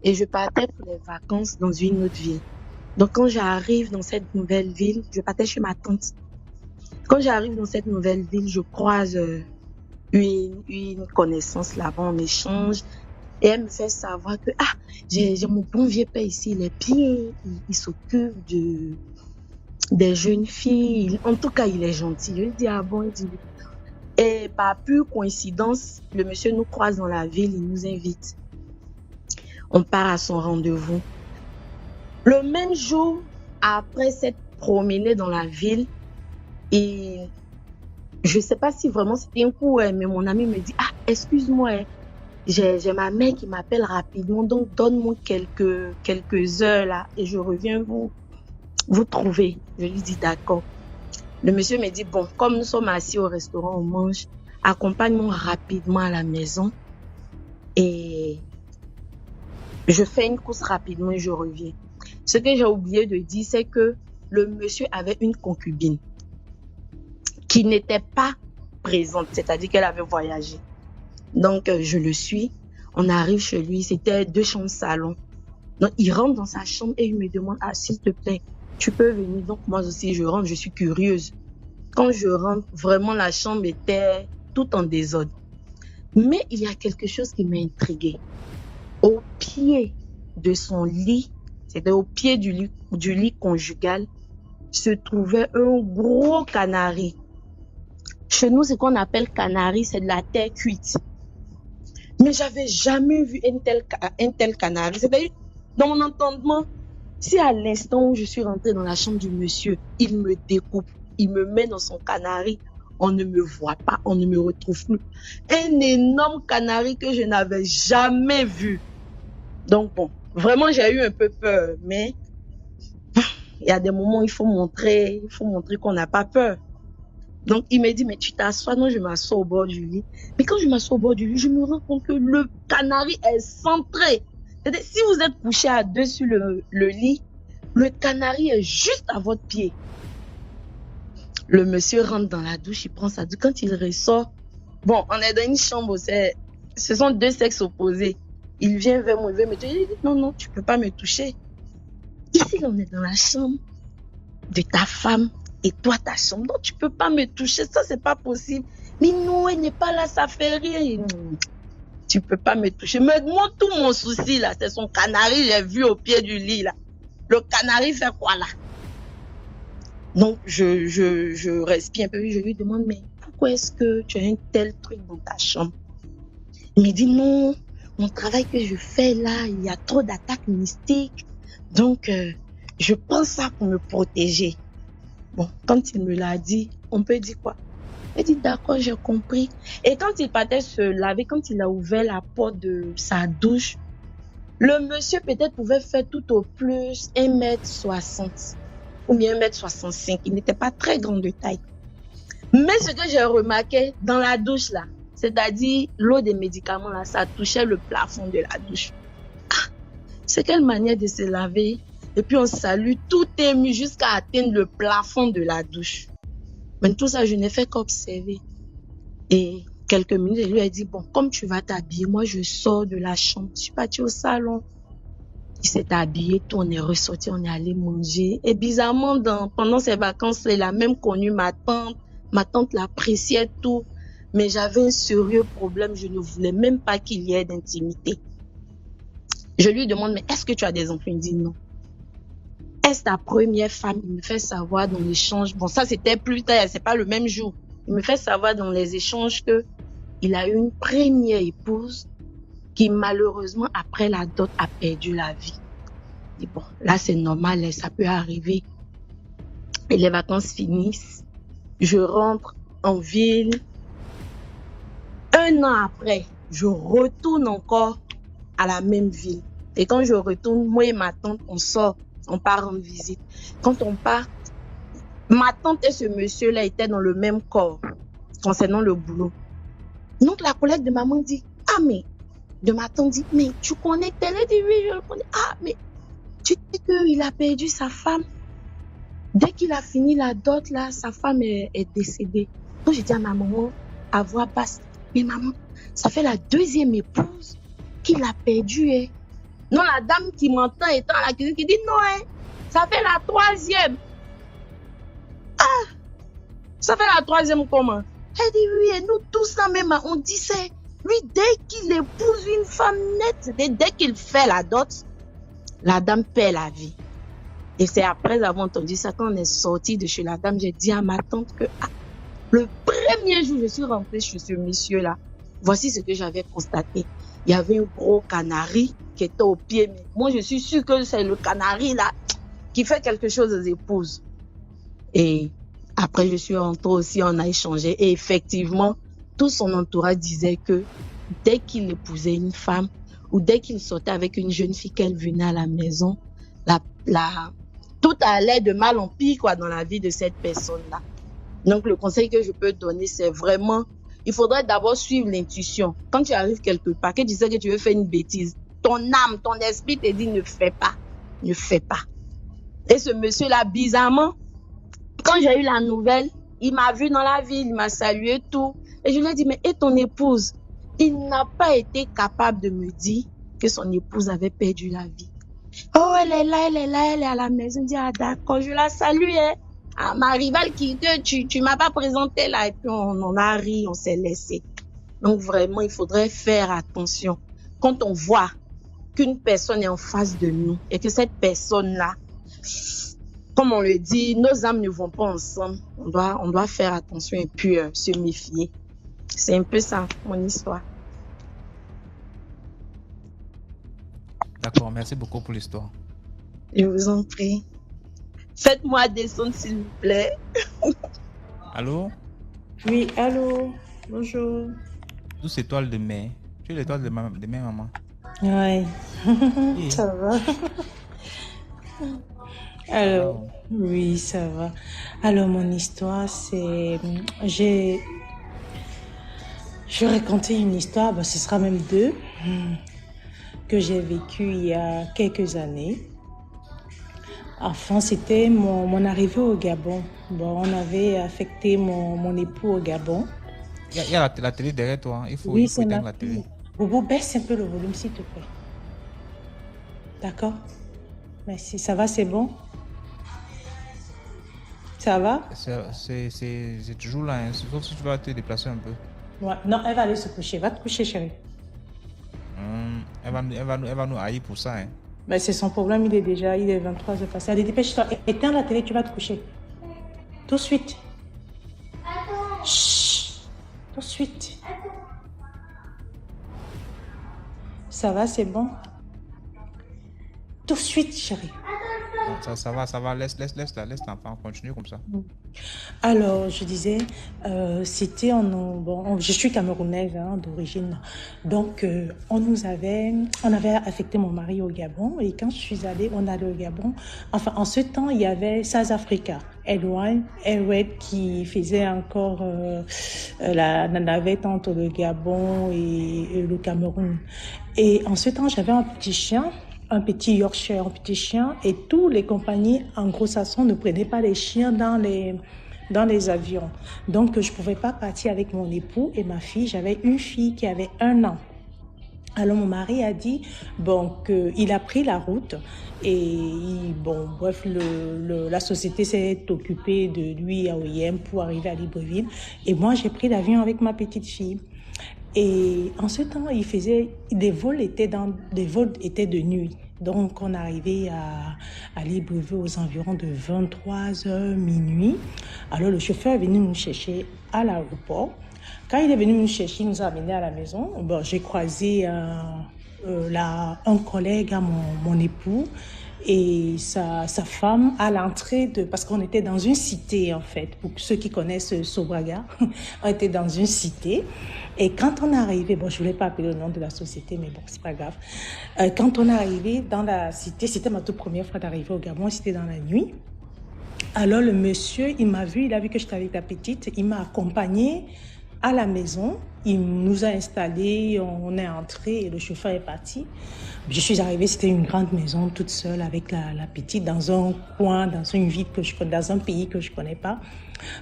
et je partais pour les vacances dans une autre ville. Donc, quand j'arrive dans cette nouvelle ville, je partais chez ma tante. Quand j'arrive dans cette nouvelle ville, je croise une connaissance là-bas, on échange. Et elle me fait savoir que, j'ai mon bon vieux père ici, il est bien, il s'occupe des jeunes filles. En tout cas, il est gentil. Je lui dis, bon, il dit. Et par pure coïncidence, le monsieur nous croise dans la ville, il nous invite. On part à son rendez-vous. Le même jour, après cette promenade dans la ville, et je ne sais pas si vraiment c'était un coup, mais mon ami me dit, excuse-moi, j'ai ma mère qui m'appelle rapidement, donc donne-moi quelques heures là et je reviens vous trouver. Je lui dis d'accord. Le monsieur me dit, bon, comme nous sommes assis au restaurant, on mange, accompagne-moi rapidement à la maison et je fais une course rapidement et je reviens. Ce que j'ai oublié de dire, c'est que le monsieur avait une concubine qui n'était pas présente, c'est-à-dire qu'elle avait voyagé. Donc, je le suis. On arrive chez lui, c'était 2 chambres salon. Donc, il rentre dans sa chambre et il me demande, s'il te plaît, tu peux venir. Donc, moi aussi, je rentre, je suis curieuse. Quand je rentre, vraiment, la chambre était tout en désordre. Mais il y a quelque chose qui m'a intriguée. Au pied de son lit, c'était au pied du lit conjugal, se trouvait un gros canari. Chez nous, ce qu'on appelle canari, c'est de la terre cuite. Mais j'avais jamais vu un tel canari. C'est-à-dire, Dans mon entendement, si à l'instant où je suis rentrée dans la chambre du monsieur, il me découpe, il me met dans son canari, on ne me voit pas, on ne me retrouve plus. Un énorme canari que je n'avais jamais vu. Donc bon, vraiment j'ai eu un peu peur, mais il y a des moments où il faut montrer qu'on n'a pas peur. Donc il me dit, mais tu t'assois? Non, je m'assois au bord du lit. Mais quand je m'assois au bord du lit, je me rends compte que le canari est centré. C'est-à-dire, si vous êtes couché à deux sur le lit, le canari est juste à votre pied. Le monsieur rentre dans la douche, il prend sa douche. Quand il ressort, bon, on est dans une chambre, ce sont deux sexes opposés. Il vient vers moi, il veut me toucher. Il dit, non, tu peux pas me toucher. Ici, on est dans la chambre de ta femme et toi, ta chambre. Non, tu peux pas me toucher, ça, c'est pas possible. Mais non, elle n'est pas là, ça fait rien. Tu peux pas me toucher. Mais moi, tout mon souci, là, c'est son canari, j'ai vu au pied du lit, là. Le canari fait quoi, là? Donc, je respire un peu, je lui demande, mais pourquoi est-ce que tu as un tel truc dans ta chambre? Il me dit, non, mon travail que je fais là, il y a trop d'attaques mystiques. Donc, je prends ça pour me protéger. Bon, quand il me l'a dit, on peut dire quoi? Il dit, d'accord, j'ai compris. Et quand il partait se laver, quand il a ouvert la porte de sa douche, le monsieur peut-être pouvait faire tout au plus 1m60 ou bien 1m65. Il n'était pas très grand de taille. Mais ce que j'ai remarqué dans la douche là, c'est-à-dire l'eau des médicaments là, ça touchait le plafond de la douche. C'est quelle manière de se laver? Et puis on salue, tout ému jusqu'à atteindre le plafond de la douche. Mais tout ça, je n'ai fait qu'observer. Et quelques minutes, je lui ai dit, bon, comme tu vas t'habiller, moi je sors de la chambre. Je suis partie au salon. Il s'est habillé, tout, on est ressorti, on est allé manger. Et bizarrement, pendant ces vacances, il a même connu ma tante. Ma tante l'appréciait tout. Mais j'avais un sérieux problème, je ne voulais même pas qu'il y ait d'intimité. Je lui demande, mais est-ce que tu as des enfants? Il dit non. Est-ce ta première femme? Il me fait savoir dans l'échange. Bon, ça c'était plus tard, c'est pas le même jour. Il me fait savoir dans les échanges que il a eu une première épouse qui malheureusement après la dot a perdu la vie. Et bon, là c'est normal, ça peut arriver. Et les vacances finissent. Je rentre en ville. Un an après, je retourne encore à la même ville. Et quand je retourne, moi et ma tante, on sort, on part en visite. Quand on part, ma tante et ce monsieur-là étaient dans le même corps concernant le boulot. Donc la collègue de maman dit, ah mais, de ma tante dit, mais tu connais tel? Elle dit, oui, je le connais. Ah mais, tu sais qu'il a perdu sa femme. Dès qu'il a fini la dot là, sa femme est décédée. Donc j'ai dit à ma maman, à voix basse, mais maman, ça fait la deuxième épouse qu'il a perdue. Hein. Non, la dame qui m'entend étant à la cuisine qui dit non, hein, ça fait la troisième. Ah, ça fait la troisième comment? Elle dit oui, et nous tous ça même, on dit c'est lui dès qu'il épouse une femme nette, dès qu'il fait la dot, la dame perd la vie. Et c'est après avoir entendu ça, quand on est sorti de chez la dame, j'ai dit à ma tante que le premier jour je suis rentrée chez ce monsieur-là, voici ce que j'avais constaté. Il y avait un gros canari qui était au pied. Mais moi, je suis sûre que c'est le canari là qui fait quelque chose aux épouses. Et après, je suis rentrée aussi, on a échangé. Et effectivement, tout son entourage disait que dès qu'il épousait une femme ou dès qu'il sortait avec une jeune fille qu'elle venait à la maison, tout allait de mal en pire quoi, dans la vie de cette personne-là. Donc, le conseil que je peux donner, c'est vraiment... Il faudrait d'abord suivre l'intuition. Quand tu arrives quelque part, que tu sais que tu veux faire une bêtise, ton âme, ton esprit te dit ne fais pas. Ne fais pas. Et ce monsieur-là, bizarrement, quand j'ai eu la nouvelle, il m'a vu dans la ville, il m'a salué tout. Et je lui ai dit, mais et ton épouse? Il n'a pas été capable de me dire que son épouse avait perdu la vie. Oh, elle est là, elle est à la maison. Je dis, ah d'accord, je la salue, hein. Ah, ma rivale tu m'as pas présenté là, et puis on a ri, on s'est laissé. Donc vraiment, il faudrait faire attention. Quand on voit qu'une personne est en face de nous et que cette personne-là, comme on le dit, nos âmes ne vont pas ensemble, on doit faire attention et puis se méfier. C'est un peu ça, mon histoire. D'accord, merci beaucoup pour l'histoire. Je vous en prie. Faites-moi descendre, s'il vous plaît. Allô? Oui, allô, bonjour. Douce étoile de mai. Tu es l'étoile de mai, maman. Ouais, Et, ça va. Alors, wow. oui, ça va. Alors, mon histoire, c'est... J'ai... Je vais raconter une histoire, ce sera même deux, que j'ai vécues il y a quelques années. Enfin, c'était mon arrivée au Gabon. Bon, on avait affecté mon époux au Gabon. Il y a la télé derrière toi. Il faut Oui, c'est ma éteindre la télé. fille. Bobo, baisse un peu le volume, s'il te plaît. D'accord? Merci. Ça va, c'est bon? Ça va? C'est toujours là, hein. Sauf si tu vas te déplacer un peu. Ouais. Non, elle va aller se coucher. Va te coucher, chérie. Elle va nous haïr pour ça, hein. Ben, c'est son problème, il est 23h passé. Allez, dépêche-toi. Éteins la télé, tu vas te coucher. Tout de suite. Chut. Tout de suite. Ça va, c'est bon? Tout de suite, chérie. Ça va. Laisse l'enfant. Continue comme ça. Alors, je disais, c'était bon, je suis camerounaise d'origine, donc on avait affecté mon mari au Gabon, et quand je suis allée, on allait au Gabon. Enfin, en ce temps, il y avait South Africa Airways qui faisait encore la navette entre le Gabon et le Cameroun. Et en ce temps, j'avais un petit Yorkshire, un petit chien, et toutes les compagnies anglo-saxons ne prenaient pas les chiens dans les avions. Donc, je pouvais pas partir avec mon époux et ma fille. J'avais une fille qui avait 1 an. Alors, mon mari a dit, bon, qu'il a pris la route et, bon, bref, la société s'est occupée de lui à OIM pour arriver à Libreville. Et moi, j'ai pris l'avion avec ma petite fille. Et en ce temps, des vols étaient de nuit. Donc, on arrivait à Libreville aux environs de 23h minuit. Alors, le chauffeur est venu nous chercher à l'aéroport. Quand il est venu nous chercher, il nous a amenés à la maison. Bon, j'ai croisé un collègue à mon époux et sa femme à l'entrée parce qu'on était dans une cité, en fait. Pour ceux qui connaissent Sobraga, on était dans une cité. Et quand on est arrivé, bon, je voulais pas appeler le nom de la société, mais bon, c'est pas grave. Quand on est arrivé dans la cité, c'était ma toute première fois d'arriver au Gabon, c'était dans la nuit. Alors le monsieur, il m'a vu, il a vu que j'étais avec la petite, il m'a accompagné à la maison, il nous a installés, on est entré et le chauffeur est parti. Je suis arrivée, c'était une grande maison toute seule avec la petite dans un coin, dans une ville dans un pays que je connais pas.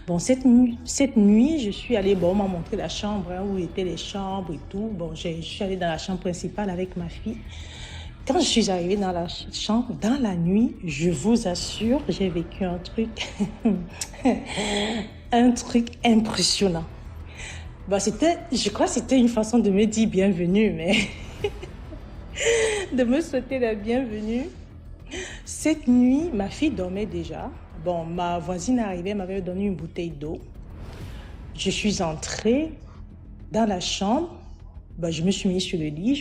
Bon, cette nuit, je suis allée, bon, on m'a montré la chambre, où étaient les chambres et tout. Bon, je suis allée dans la chambre principale avec ma fille. Quand je suis arrivée dans la chambre, dans la nuit, je vous assure, j'ai vécu un truc, un truc impressionnant. Bon, je crois que c'était une façon de me dire bienvenue, mais de me souhaiter la bienvenue. Cette nuit, ma fille dormait déjà. Bon, ma voisine arrivait, m'avait donné une bouteille d'eau. Je suis entrée dans la chambre. Ben, je me suis mise sur le lit,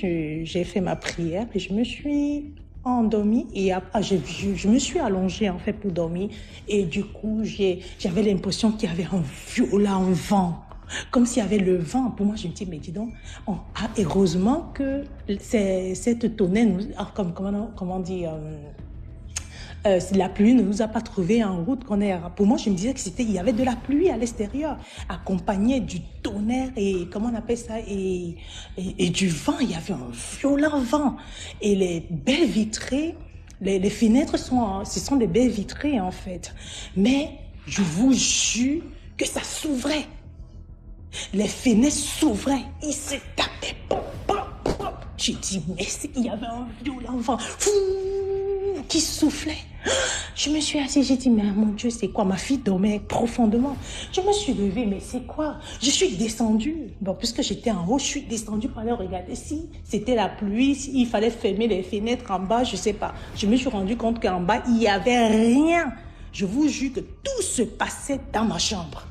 j'ai fait ma prière et je me suis endormie. Et après, je me suis allongée en fait pour dormir. Et du coup, j'avais l'impression qu'il y avait un violent vent. Comme s'il y avait le vent. Pour moi, je me dis, mais dis donc, heureusement que cette tonnerre, comment dire, la pluie ne nous a pas trouvés en route. Pour moi, je me disais il y avait de la pluie à l'extérieur, accompagnée du tonnerre et comment on appelle ça, et du vent. Il y avait un violent vent. Et les baies vitrées, les fenêtres ce sont des baies vitrées en fait. Mais je vous jure que ça s'ouvrait. Les fenêtres s'ouvraient, ils se tapaient. J'ai dit, mais il y avait un violent vent qui soufflait. Je me suis assise, j'ai dit, mais mon Dieu, c'est quoi? Ma fille dormait profondément. Je me suis levée, mais c'est quoi? Je suis descendue. Bon, puisque j'étais en haut, je suis descendue pour aller regarder si c'était la pluie, s'il fallait fermer les fenêtres en bas, je sais pas. Je me suis rendu compte qu'en bas, il n'y avait rien. Je vous jure que tout se passait dans ma chambre.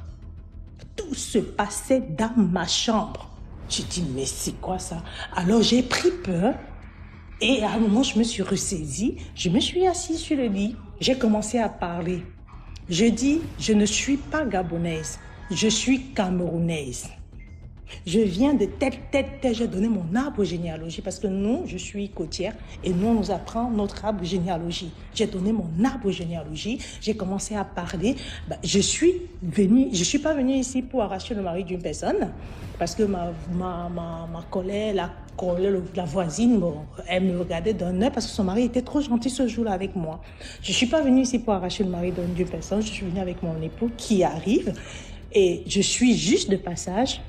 Tout se passait dans ma chambre. J'ai dit, mais c'est quoi ça? Alors j'ai pris peur. Et à un moment, je me suis ressaisie, je me suis assise sur le lit, j'ai commencé à parler. Je dis, je ne suis pas gabonaise, je suis camerounaise. Je viens de telle, j'ai donné mon arbre généalogie parce que nous, je suis côtière et nous, on nous apprend notre arbre généalogie. J'ai donné mon arbre généalogie, j'ai commencé à parler. Je suis pas venue ici pour arracher le mari d'une personne parce que ma collègue, la voisine, bon, elle me regardait d'un œil parce que son mari était trop gentil ce jour-là avec moi. Je suis pas venue ici pour arracher le mari d'une personne, je suis venue avec mon époux qui arrive et je suis juste de passage.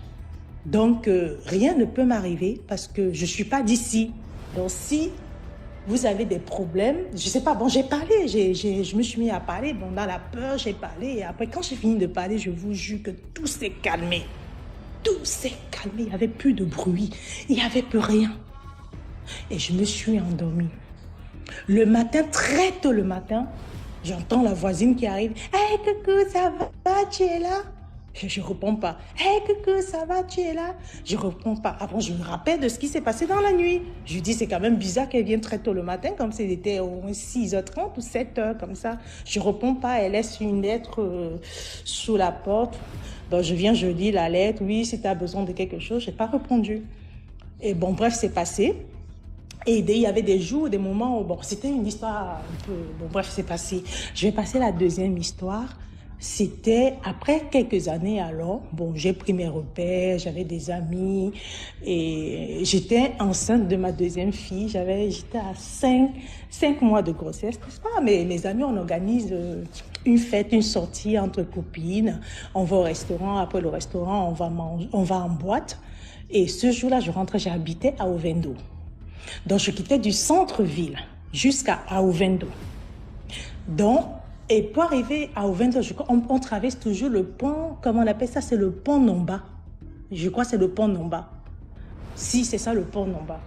Donc, rien ne peut m'arriver parce que je ne suis pas d'ici. Donc, si vous avez des problèmes, je ne sais pas, bon, j'ai parlé, je me suis mis à parler, bon, dans la peur, j'ai parlé. Et après, quand j'ai fini de parler, je vous jure que tout s'est calmé. Tout s'est calmé, il n'y avait plus de bruit, il n'y avait plus rien. Et je me suis endormie. Le matin, très tôt le matin, j'entends la voisine qui arrive. « Hey, coucou, ça va, tu es là ?» Je ne réponds pas. « Hey, coucou, ça va, tu es là ?» Je ne réponds pas. Après, je me rappelle de ce qui s'est passé dans la nuit. Je lui dis, c'est quand même bizarre qu'elle vienne très tôt le matin, comme si c'était au moins 6h30 ou 7h, comme ça. Je ne réponds pas. Elle laisse une lettre sous la porte. Donc, je viens, je lis la lettre. Oui, si tu as besoin de quelque chose, je n'ai pas répondu. Et bon, bref, c'est passé. Et il y avait des jours, des moments où, bon, c'était une histoire un peu... Bon, bref, c'est passé. Je vais passer la deuxième histoire. C'était après quelques années alors, bon, j'ai pris mes repères, j'avais des amis et j'étais enceinte de ma deuxième fille. J'étais à 5 mois de grossesse, n'est-ce pas? Mais mes amis, on organise une fête, une sortie entre copines. On va au restaurant, après le restaurant, on va en boîte. Et ce jour-là, j'habitais à Ovendo. Donc, je quittais du centre-ville jusqu'à Ovendo. Donc, et pour arriver à Ovendo, on traverse toujours le pont, comment on appelle ça? C'est le pont Nomba. Je crois que c'est le pont Nomba. Si, c'est ça le pont Nomba.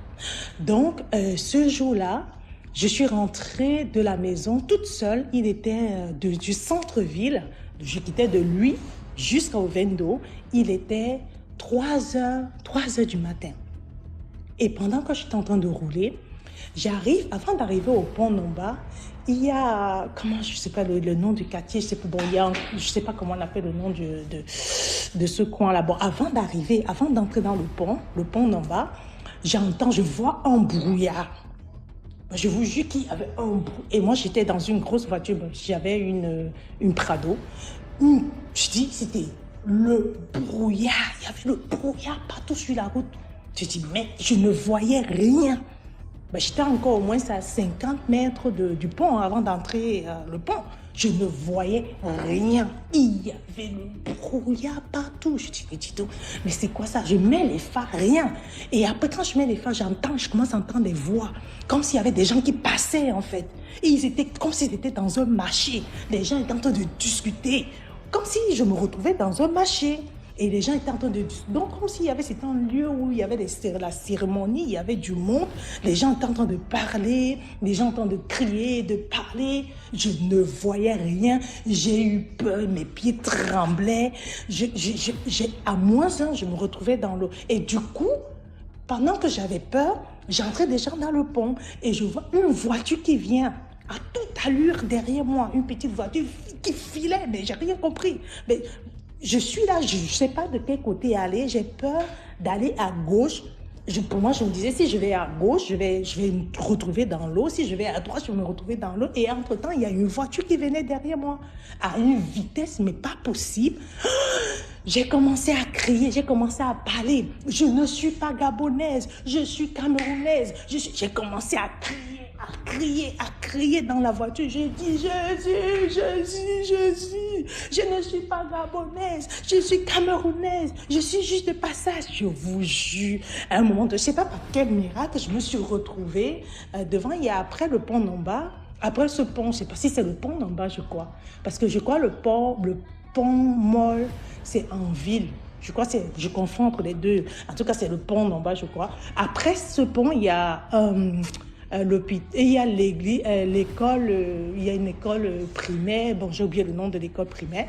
Donc, ce jour-là, je suis rentrée de la maison toute seule. Il était du centre-ville. Je quittais de lui jusqu'à Ovendo. Il était 3 heures du matin. Et pendant que j'étais en train de rouler, avant d'arriver au pont Nomba, il y a, je ne sais pas le nom du quartier, je sais pas comment on appelle le nom de ce coin-là. Bon, avant d'entrer dans le pont Nomba, je vois un brouillard. Je vous jure qu'il y avait un brouillard. Et moi, j'étais dans une grosse voiture, j'avais une Prado. Je dis, c'était le brouillard. Il y avait le brouillard partout sur la route. Je dis, mais je ne voyais rien. J'étais encore au moins à 50 mètres du pont avant d'entrer le pont. Je ne voyais rien. Il y avait le brouillard partout. Je dis, mais c'est quoi ça? Je mets les phares, rien. Et après, quand je mets les phares, je commence à entendre des voix. Comme s'il y avait des gens qui passaient, en fait. Et ils étaient comme s'ils étaient dans un marché. Les gens étaient en train de discuter. Comme si je me retrouvais dans un marché. Et les gens étaient en train de... Donc, comme s'il y avait... C'était un lieu où il y avait la cérémonie, il y avait du monde. Les gens étaient en train de parler, les gens étaient en train de crier, de parler. Je ne voyais rien. J'ai eu peur, mes pieds tremblaient. À moins 1, je me retrouvais dans l'eau. Et du coup, pendant que j'avais peur, j'entrais déjà dans le pont. Et je vois une voiture qui vient à toute allure derrière moi. Une petite voiture qui filait, mais j'ai rien compris. Mais... je suis là, je ne sais pas de quel côté aller, j'ai peur d'aller à gauche. Pour moi, je me disais, si je vais à gauche, je vais me retrouver dans l'eau. Si je vais à droite, je vais me retrouver dans l'eau. Et entre-temps, il y a une voiture qui venait derrière moi à une vitesse, mais pas possible. J'ai commencé à crier, j'ai commencé à parler. Je ne suis pas gabonaise, je suis camerounaise. J'ai commencé à crier dans la voiture. J'ai dit, je ne suis pas gabonaise, je suis camerounaise, je suis juste de passage. Je vous jure, à un moment, je ne sais pas par quel miracle, je me suis retrouvée devant, il y a après le pont Nomba. Après ce pont, je ne sais pas si c'est le pont Nomba, je crois. Parce que je crois le pont Moll, c'est en ville. Je crois je confonds entre les deux. En tout cas, c'est le pont Nomba, je crois. Après ce pont, il y a... il y a l'école, il y a une école primaire. Bon, j'ai oublié le nom de l'école primaire.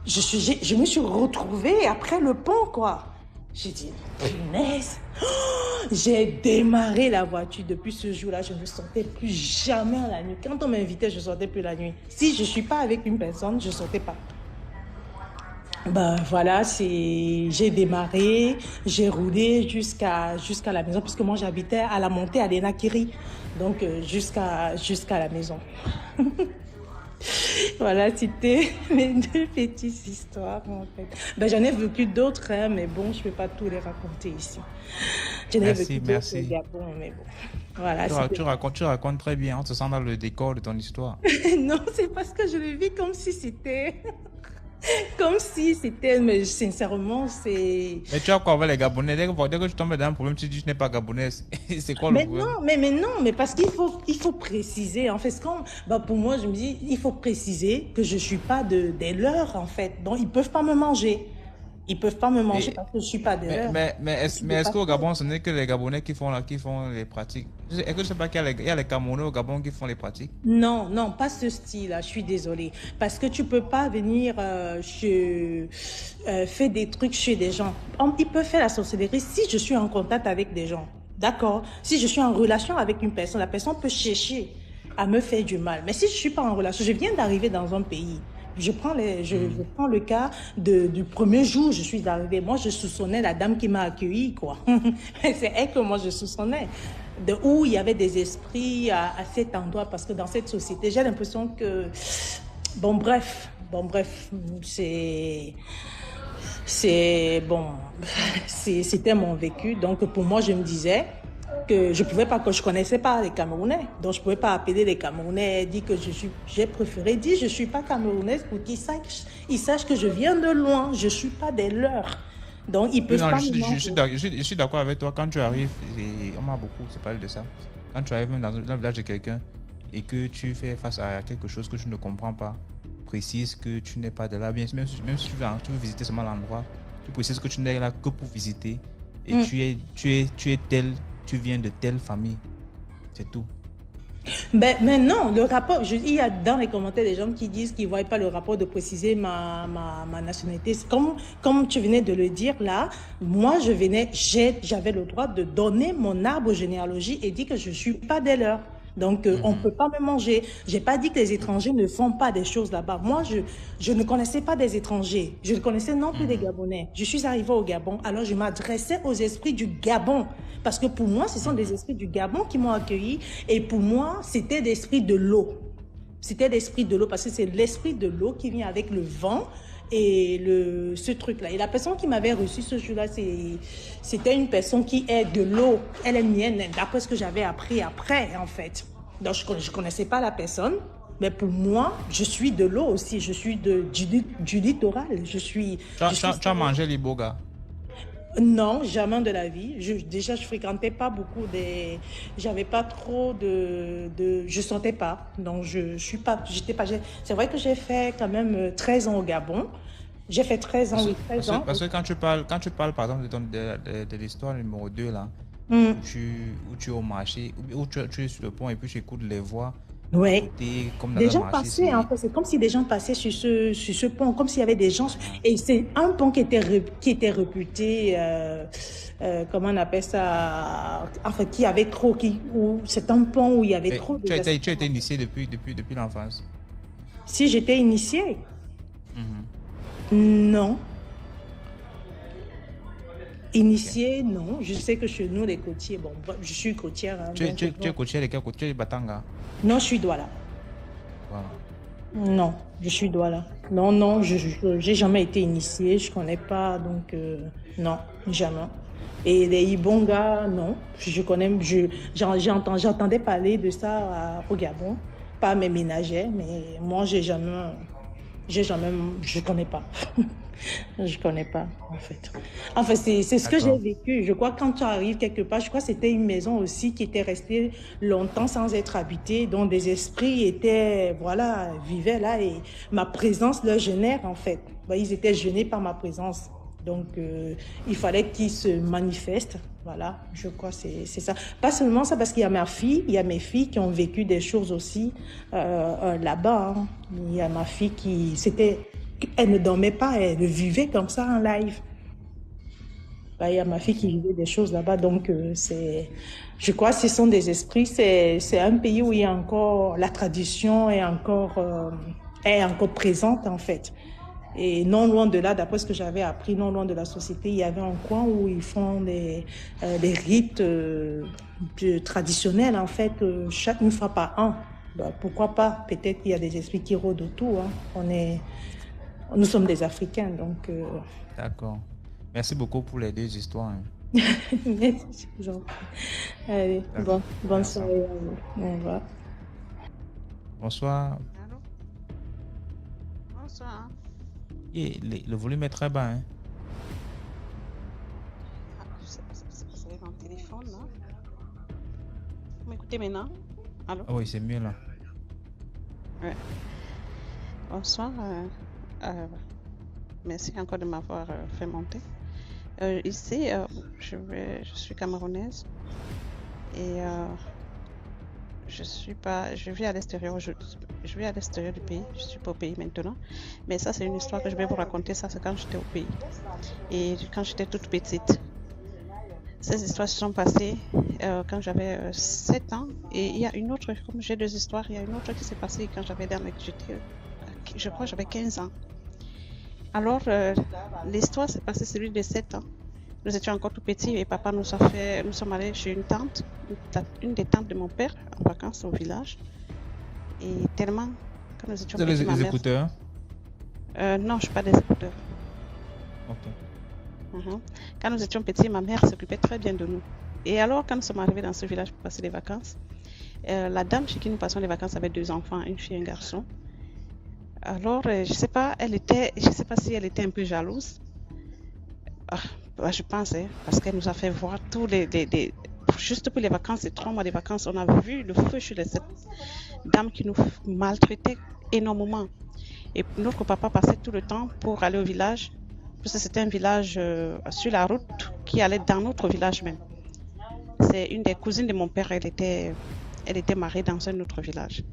Je me suis retrouvée après le pont, quoi. J'ai dit, punaise. J'ai démarré la voiture. Depuis ce jour-là, je ne sortais plus jamais la nuit. Quand on m'invitait, je ne sortais plus la nuit. Si je ne suis pas avec une personne, je ne sortais pas. Ben voilà, j'ai démarré, j'ai roulé jusqu'à la maison, puisque moi j'habitais à la montée à Lenakiri, donc jusqu'à la maison. Voilà, c'était mes deux petites histoires en fait. Ben, j'en ai vécu d'autres, hein, mais bon, je ne peux pas tout les raconter ici. J'en ai vécu d'autres au Gabon, mais bon. Voilà, tu racontes très bien, on se sent dans le décor de ton histoire. Non, c'est parce que je le vis comme si c'était... Comme si c'était, mais sincèrement, c'est... Mais tu as quoi avec les Gabonais? Dès que tu tombes dans un problème, tu dis que tu n'es pas gabonaise. C'est quoi le problème? Non, mais parce qu'il faut préciser. En fait, pour moi, je me dis, il faut préciser que je ne suis pas des leurs, en fait. Donc, ils ne peuvent pas me manger. Ils ne peuvent pas me manger parce que je ne suis pas des leurs. Mais est-ce qu'au Gabon, ce n'est que les Gabonais qui font les pratiques? Est-ce que je ne sais pas qu'il y a les Camerounais au Gabon qui font les pratiques? Non, pas ce style-là, je suis désolée. Parce que tu ne peux pas venir faire des trucs chez des gens. Ils peuvent faire la sorcellerie si je suis en contact avec des gens. D'accord? Si je suis en relation avec une personne, la personne peut chercher à me faire du mal. Mais si je ne suis pas en relation, je viens d'arriver dans un pays. Je prends le cas du premier jour où je suis arrivée. Moi, je soupçonnais la dame qui m'a accueillie, quoi. C'est elle que moi, je soupçonnais. De où il y avait des esprits à cet endroit. Parce que dans cette société, j'ai l'impression que... Bon, bref, c'était mon vécu. Donc, pour moi, je me disais que je connaissais pas les Camerounais. Donc, je pouvais pas appeler les Camerounais, dire que j'ai préféré dire je suis pas camerounaise pour qu'ils sachent que je viens de loin. Je suis pas des leurs. Donc, ils peuvent pas je suis d'accord avec toi. Quand tu arrives, on m'a beaucoup parlé de ça. Quand tu arrives dans le village de quelqu'un et que tu fais face à quelque chose que tu ne comprends pas, précise que tu n'es pas de là. Même si tu veux visiter seulement l'endroit, tu précises que tu n'es là que pour visiter et tu es tel, tu viens de telle famille. C'est tout. Mais non, le rapport, il y a dans les commentaires des gens qui disent qu'ils ne voient pas le rapport de préciser ma nationalité. Comme tu venais de le dire là, moi j'avais le droit de donner mon arbre généalogie et dire que je ne suis pas des leurs. Donc, on ne peut pas me manger. J'ai pas dit que les étrangers ne font pas des choses là-bas. Moi, je ne connaissais pas des étrangers. Je ne connaissais non plus des Gabonais. Je suis arrivée au Gabon, alors je m'adressais aux esprits du Gabon. Parce que pour moi, ce sont des esprits du Gabon qui m'ont accueilli. Et pour moi, c'était des esprits de l'eau. C'était l'esprit de l'eau parce que c'est l'esprit de l'eau qui vient avec le vent et ce truc-là. Et la personne qui m'avait reçu ce jour-là, c'était une personne qui est de l'eau. Elle est mienne, d'après ce que j'avais appris après, en fait. Donc, je ne connaissais pas la personne, mais pour moi, je suis de l'eau aussi. Je suis du littoral. Tu as mangé l'iboga? Non, jamais de la vie. Déjà, je fréquentais pas beaucoup j'avais pas trop je sentais pas. Donc, c'est vrai que j'ai fait quand même 13 ans au Gabon. J'ai fait 13 ans, 13 ans. Parce que quand tu parles, par exemple, de l'histoire numéro 2, là, où tu es au marché, où tu es sur le pont et puis tu écoutes les voix. Oui. Des gens passaient, en fait, c'est comme si des gens passaient sur ce pont, comme s'il y avait des gens. Et c'est un pont qui était réputé, comment on appelle ça, enfin, qui avait trop, c'est un pont où il y avait trop de... Tu as été initié depuis l'enfance? Si j'étais initiée? Non. Initiée, non. Je sais que chez nous, les côtiers, bon, je suis côtière. Hein, tu es côtière de quel côté? Tu es Batanga? Non, je suis Douala. Voilà. Non, je suis Douala. Non, j'ai jamais été initiée, je connais pas, donc non, jamais. Et les Ibonga, non, je connais, j'entendais parler de ça au Gabon, pas mes ménagères, mais moi je connais pas. Je connais pas, en fait. Enfin, c'est ce que j'ai vécu. Je crois que quand tu arrives quelque part, je crois que c'était une maison aussi qui était restée longtemps sans être habitée, dont des esprits vivaient là et ma présence leur génère, en fait. Ils étaient gênés par ma présence. Donc, il fallait qu'ils se manifestent. Voilà, je crois que c'est ça. Pas seulement ça, parce qu'il y a il y a mes filles qui ont vécu des choses aussi là-bas. Hein. Il y a ma fille elle ne dormait pas, elle vivait comme ça en live. bah, il y a ma fille qui vivait des choses là-bas. Donc, je crois que ce sont des esprits. C'est un pays où il y a encore, la tradition est encore présente, en fait. Et non loin de là, d'après ce que j'avais appris, non loin de la société, il y avait un coin où ils font des rites traditionnels, en fait, une fois par an. Bah, pourquoi pas? Peut-être qu'il y a des esprits qui rôdent autour. Hein. Nous sommes des Africains, donc... D'accord. Merci beaucoup pour les 2 histoires. Hein. Merci, Jean. Allez, D'accord. bonne Merci. soirée à vous. Au revoir. Bonsoir. Allô? Bonsoir. Et le volume est très bas. Hein. Ah, je sais pas, c'est avec mon téléphone là. Vous m'écoutez maintenant? Allô? Ah oui, c'est mieux là. Ouais. Bonsoir. Merci encore de m'avoir fait monter. Ici, je suis camerounaise et je vis à l'extérieur. Je vis à l'extérieur du pays. Je suis pas au pays maintenant. Mais ça, c'est une histoire que je vais vous raconter. Ça, c'est quand j'étais au pays et quand j'étais toute petite. Ces histoires se sont passées quand j'avais 7 ans. Et il y a une autre, comme j'ai 2 histoires, il y a une autre qui s'est passée quand je crois que j'avais 15 ans. Alors, l'histoire s'est passée celui de 7 ans. Nous étions encore tout petits et papa nous sommes allés chez une tante, une des tantes de mon père, en vacances au village. Et tellement, quand nous étions Vous avez petits, ma les mère... écouteurs? Non, je n'ai pas des écouteurs. Ok. Quand nous étions petits, ma mère s'occupait très bien de nous. Et alors, quand nous sommes arrivés dans ce village pour passer les vacances, la dame chez qui nous passons les vacances avait 2 enfants, une fille et un garçon. Alors, je sais pas si elle était un peu jalouse. Je pense, parce qu'elle nous a fait voir juste pour les vacances, les 3 mois de vacances, on a vu le feu chez cette dame qui nous maltraitait énormément. Et notre papa passait tout le temps pour aller au village, parce que c'était un village sur la route qui allait dans notre village même. C'est une des cousines de mon père, elle était mariée dans un autre village.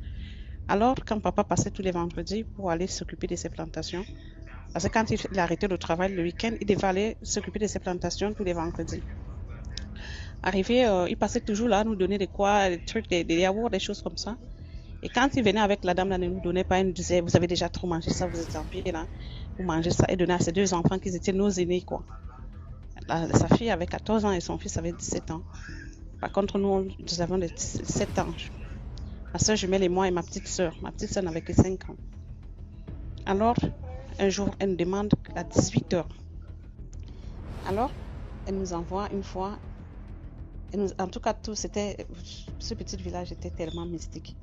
Alors, quand papa passait tous les vendredis pour aller s'occuper de ses plantations, parce que quand il arrêtait le travail le week-end, il devait aller s'occuper de ses plantations tous les vendredis. Arrivé, il passait toujours là, nous donner des trucs, des yaourts, des choses comme ça. Et quand il venait avec la dame, là, ne nous donnait pas, il nous disait, vous avez déjà trop mangé ça, vous êtes en pied là, vous mangez ça. Et donnait à ses 2 enfants qui étaient nos aînés, quoi. Sa fille avait 14 ans et son fils avait 17 ans. Par contre, nous avons 7 ans. Ma soeur jumelle et moi et ma petite soeur. Ma petite soeur n'avait que 5 ans. Alors, un jour, elle nous demande à 18h. Alors, elle nous envoie une fois. En tout cas, ce petit village était tellement mystique.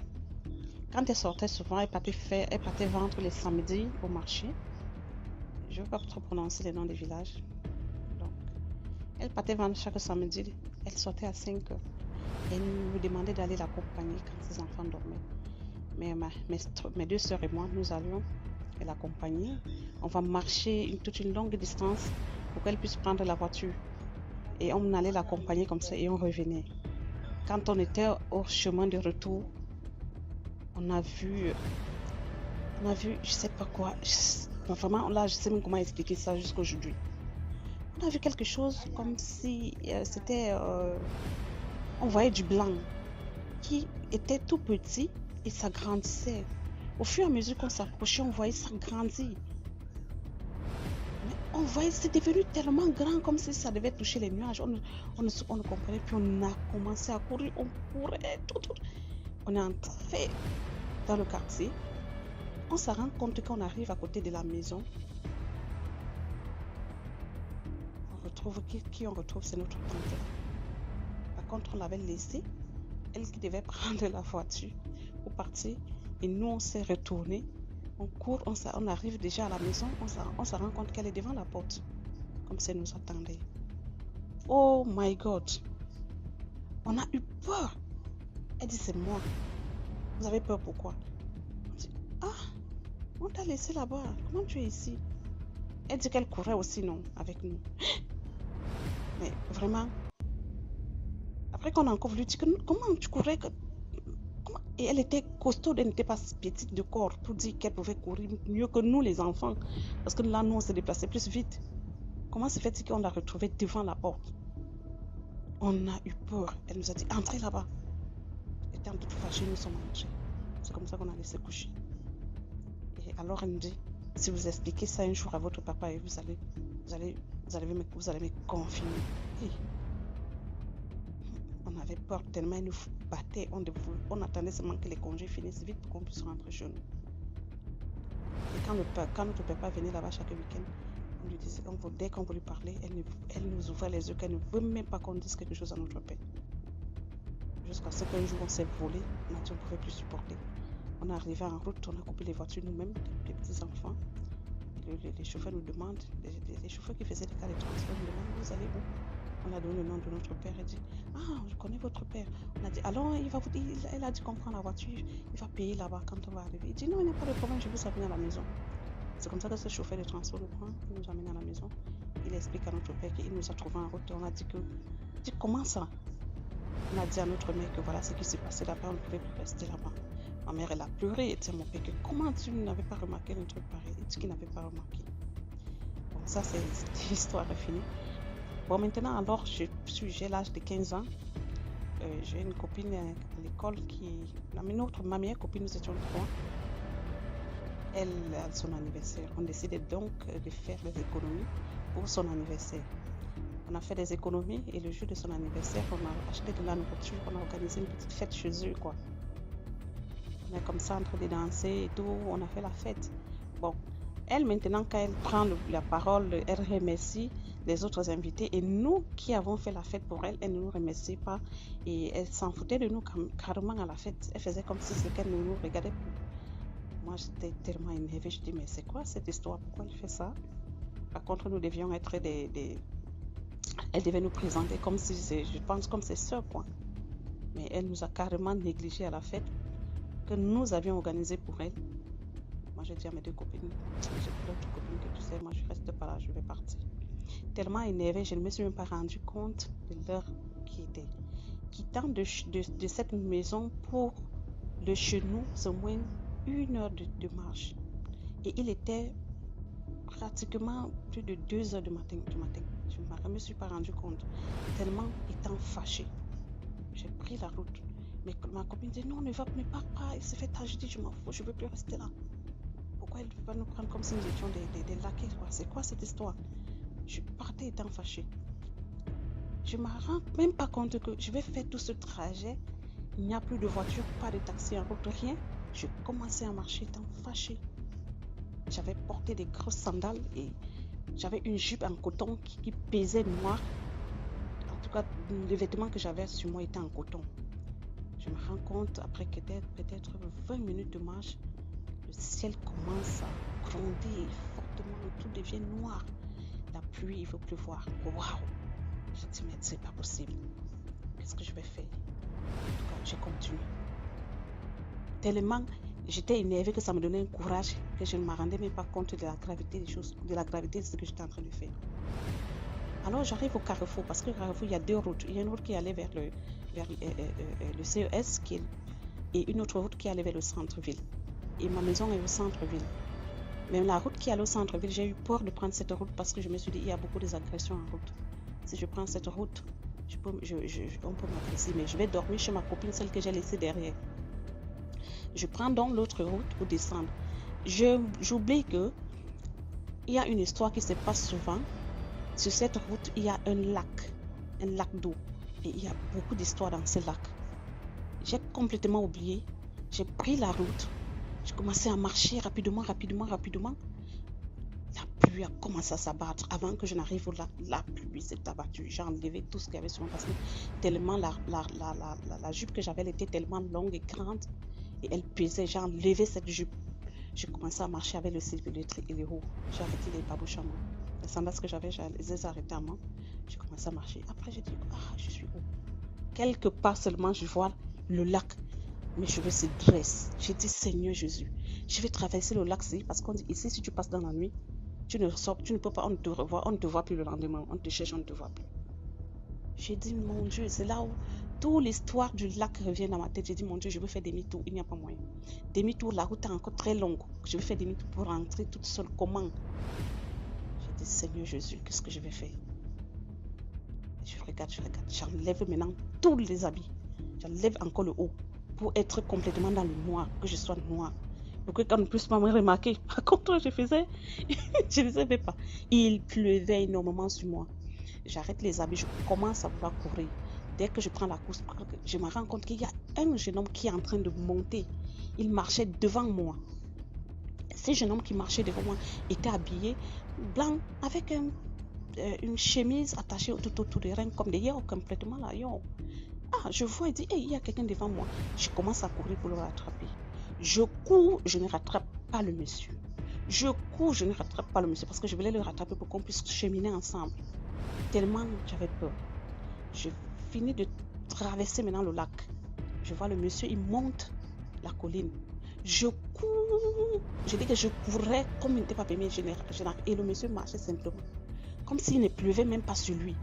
Quand elle sortait souvent, elle partait vendre les samedis au marché. Je ne veux pas trop prononcer les noms des villages. Donc, elle partait vendre chaque samedi. Elle sortait à 5h. Elle nous demandait d'aller l'accompagner quand ses enfants dormaient. Mais mes 2 sœurs et moi, nous allions l'accompagner. On va marcher toute une longue distance pour qu'elle puisse prendre la voiture. Et on allait l'accompagner comme ça et on revenait. Quand on était au chemin de retour, on a vu, je sais pas quoi. Vraiment, là, je sais même comment expliquer ça jusqu'aujourd'hui. On a vu quelque chose comme si c'était... on voyait du blanc qui était tout petit et s'agrandissait. Au fur et à mesure qu'on s'approchait, on voyait ça grandir. Mais on voyait, c'est devenu tellement grand comme si ça devait toucher les nuages. On ne comprenait plus, on a commencé à courir, on courait, tout. On est entré dans le quartier. On se rend compte qu'on arrive à côté de la maison. On retrouve qui on retrouve, c'est notre tante. Par contre, on l'avait laissée, elle qui devait prendre la voiture pour partir. Et nous, on s'est retourné. On court, on arrive déjà à la maison. On se rend compte qu'elle est devant la porte, comme si elle nous attendait. Oh my God! On a eu peur. Elle dit, c'est moi. Vous avez peur pourquoi? On dit, on t'a laissé là-bas. Comment tu es ici? Elle dit qu'elle courait aussi, non, avec nous. Mais vraiment, après qu'on a encore voulu dire, comment tu courais? Et elle était costaud, elle n'était pas petite de corps pour dire qu'elle pouvait courir mieux que nous les enfants. Parce que là, nous, on s'est déplacés plus vite. Comment se fait-il qu'on l'a retrouvée devant la porte? On a eu peur. Elle nous a dit, entrez là-bas. Étant toute fâchée, nous sommes entrés. C'est comme ça qu'on a laissé coucher. Et alors elle nous dit, si vous expliquez ça un jour à votre papa, vous allez me confiner. Et on avait peur tellement il nous battait. On attendait seulement que les congés finissent vite pour qu'on puisse rentrer chez nous. Et quand notre papa venait là-bas chaque week-end, on lui disait, dès qu'on voulait parler, elle nous ouvrait les yeux, qu'elle ne veut même pas qu'on dise quelque chose à notre père. Jusqu'à ce qu'un jour on s'est volé, on a dit on ne pouvait plus supporter. On est arrivé en route, on a coupé les voitures nous-mêmes, les petits enfants. Les chauffeurs nous demandent, les chauffeurs qui faisaient les cas de transport nous demandent, vous allez où? On a donné le nom de notre père et dit, ah, je connais votre père. On a dit, alors elle a dit qu'on prend la voiture, il va payer là-bas quand on va arriver. Il dit, non, il n'y a pas de problème, je vous amène à la maison. C'est comme ça que ce chauffeur de transport nous prend, il nous amène à la maison. Il explique à notre père qu'il nous a trouvé en route. On a dit comment ça? On a dit à notre mère que voilà ce qui s'est passé là-bas, on ne pouvait plus rester là-bas. Ma mère, elle a pleuré et dit à mon père que comment tu n'avais pas remarqué un truc pareil? Il dit qu'il n'avait pas remarqué. Bon, ça, c'est l'histoire est finie. Bon, maintenant, alors, j'ai l'âge de 15 ans. J'ai une copine à l'école ma meilleure copine, nous étions 3. Elle a son anniversaire. On décidait donc de faire des économies pour son anniversaire. On a fait des économies et le jour de son anniversaire, on a acheté de la nourriture, on a organisé une petite fête chez eux, quoi. On est comme ça en train de danser et tout, on a fait la fête. Bon, elle maintenant, quand elle prend la parole, elle remercie les autres invités et nous qui avons fait la fête pour elle, elle ne nous remercie pas et elle s'en foutait de nous carrément à la fête. Elle faisait comme si c'est qu'elle ne nous regardait plus. Moi, j'étais tellement énervée, je dis, mais c'est quoi cette histoire? Pourquoi elle fait ça? Par contre, nous devions être elle devait nous présenter comme si, je pense, comme ses sœurs, quoi. Mais elle nous a carrément négligés à la fête que nous avions organisée pour elle. Moi, j'ai dit à mes 2 copines, j'ai d'autres copines que tu sais, moi, je reste pas là, je vais partir. Tellement énervée, je ne me suis même pas rendu compte de l'heure qui était. Quittant de cette maison pour le chez nous, c'est au moins 1 heure de marche. Et il était pratiquement plus de 2 heures du matin. Je ne me suis pas rendu compte. Tellement étant fâchée. J'ai pris la route. Mais ma copine dit non, ne va pas. Il s'est fait tâcher. Je dis, je m'en fous, je ne veux plus rester là. Pourquoi elle va nous prendre comme si nous étions des laquais? C'est quoi cette histoire? Je partais étant fâchée. Je ne me rends même pas compte que je vais faire tout ce trajet. Il n'y a plus de voiture, pas de taxi en route, rien. Je commençais à marcher étant fâchée. J'avais porté des grosses sandales et j'avais une jupe en coton qui pesait noir. En tout cas, le vêtement que j'avais sur moi était en coton. Je me rends compte, après peut-être 20 minutes de marche, le ciel commence à gronder fortement, tout devient noir. La pluie, il faut pleuvoir. Waouh! Je dis, mais c'est pas possible. Qu'est-ce que je vais faire? En tout cas, j'ai continué. Tellement j'étais énervée que ça me donnait un courage que je ne me rendais même pas compte de la gravité des choses, de la gravité de ce que j'étais en train de faire. Alors j'arrive au carrefour, parce que au carrefour il y a 2 routes. Il y a une route qui allait vers le CES et une autre route qui allait vers le centre-ville. Et ma maison est au centre-ville. Mais la route qui allait au centre-ville, j'ai eu peur de prendre cette route parce que je me suis dit il y a beaucoup d'agressions en route. Si je prends cette route, on peut m'agresser, mais je vais dormir chez ma copine, celle que j'ai laissée derrière. Je prends donc l'autre route pour descendre. J'oublie que il y a une histoire qui se passe souvent. Sur cette route, il y a un lac d'eau. Et il y a beaucoup d'histoires dans ce lac. J'ai complètement oublié. J'ai pris la route. J'ai commencé à marcher rapidement. La pluie a commencé à s'abattre. Avant que je n'arrive au lac, la pluie s'est abattue. J'ai enlevé tout ce qu'il y avait sur moi parce que tellement la jupe que j'avais était tellement longue et grande. Et elle pesait, j'ai enlevé cette jupe. J'ai commencé à marcher avec le cylindrique et les roues. J'ai arrêté les babouches à moi. Les sandales que j'avais, je les ai arrêtées à moi. J'ai commencé à marcher. Après, j'ai dit, je suis où? Quelque part seulement, je vois le lac. Mes cheveux se dressent. J'ai dit, Seigneur Jésus, je vais traverser le lac parce qu'on dit ici, si tu passes dans la nuit, tu ne sors, tu ne peux pas, on ne te voit plus le lendemain. On te cherche, on ne te voit plus. J'ai dit, mon Dieu, c'est là où toute l'histoire du lac revient dans ma tête. J'ai dit, mon Dieu, je veux faire demi-tour. Il n'y a pas moyen. Demi-tour, la route est encore très longue. Je vais faire demi-tour pour rentrer toute seule. Comment? J'ai dis, Seigneur Jésus, qu'est-ce que je vais faire? Je regarde. J'enlève maintenant tous les habits. J'enlève encore le haut pour être complètement dans le noir, que je sois noir. Pour que quand on ne puisse pas me remarquer. Par contre, je ne savais pas. Il pleuvait énormément sur moi. J'arrête les habits, je commence à vouloir courir. Dès que je prends la course, je me rends compte qu'il y a un jeune homme qui est en train de monter. Il marchait devant moi. Ce jeune homme qui marchait devant moi était habillé blanc avec une chemise attachée tout autour des reins comme des yo, complètement là. Yo. Ah, je vois et dis, hey, il y a quelqu'un devant moi. Je commence à courir pour le rattraper. Je cours, je ne rattrape pas le monsieur. Je cours, je ne rattrape pas le monsieur parce que je voulais le rattraper pour qu'on puisse cheminer ensemble. Tellement j'avais peur. Je finis de traverser maintenant le lac. Je vois le monsieur, il monte la colline. Je cours. Je dis que je courais comme il n'était pas permis. Et le monsieur marchait simplement. Comme s'il ne pleuvait même pas sur lui.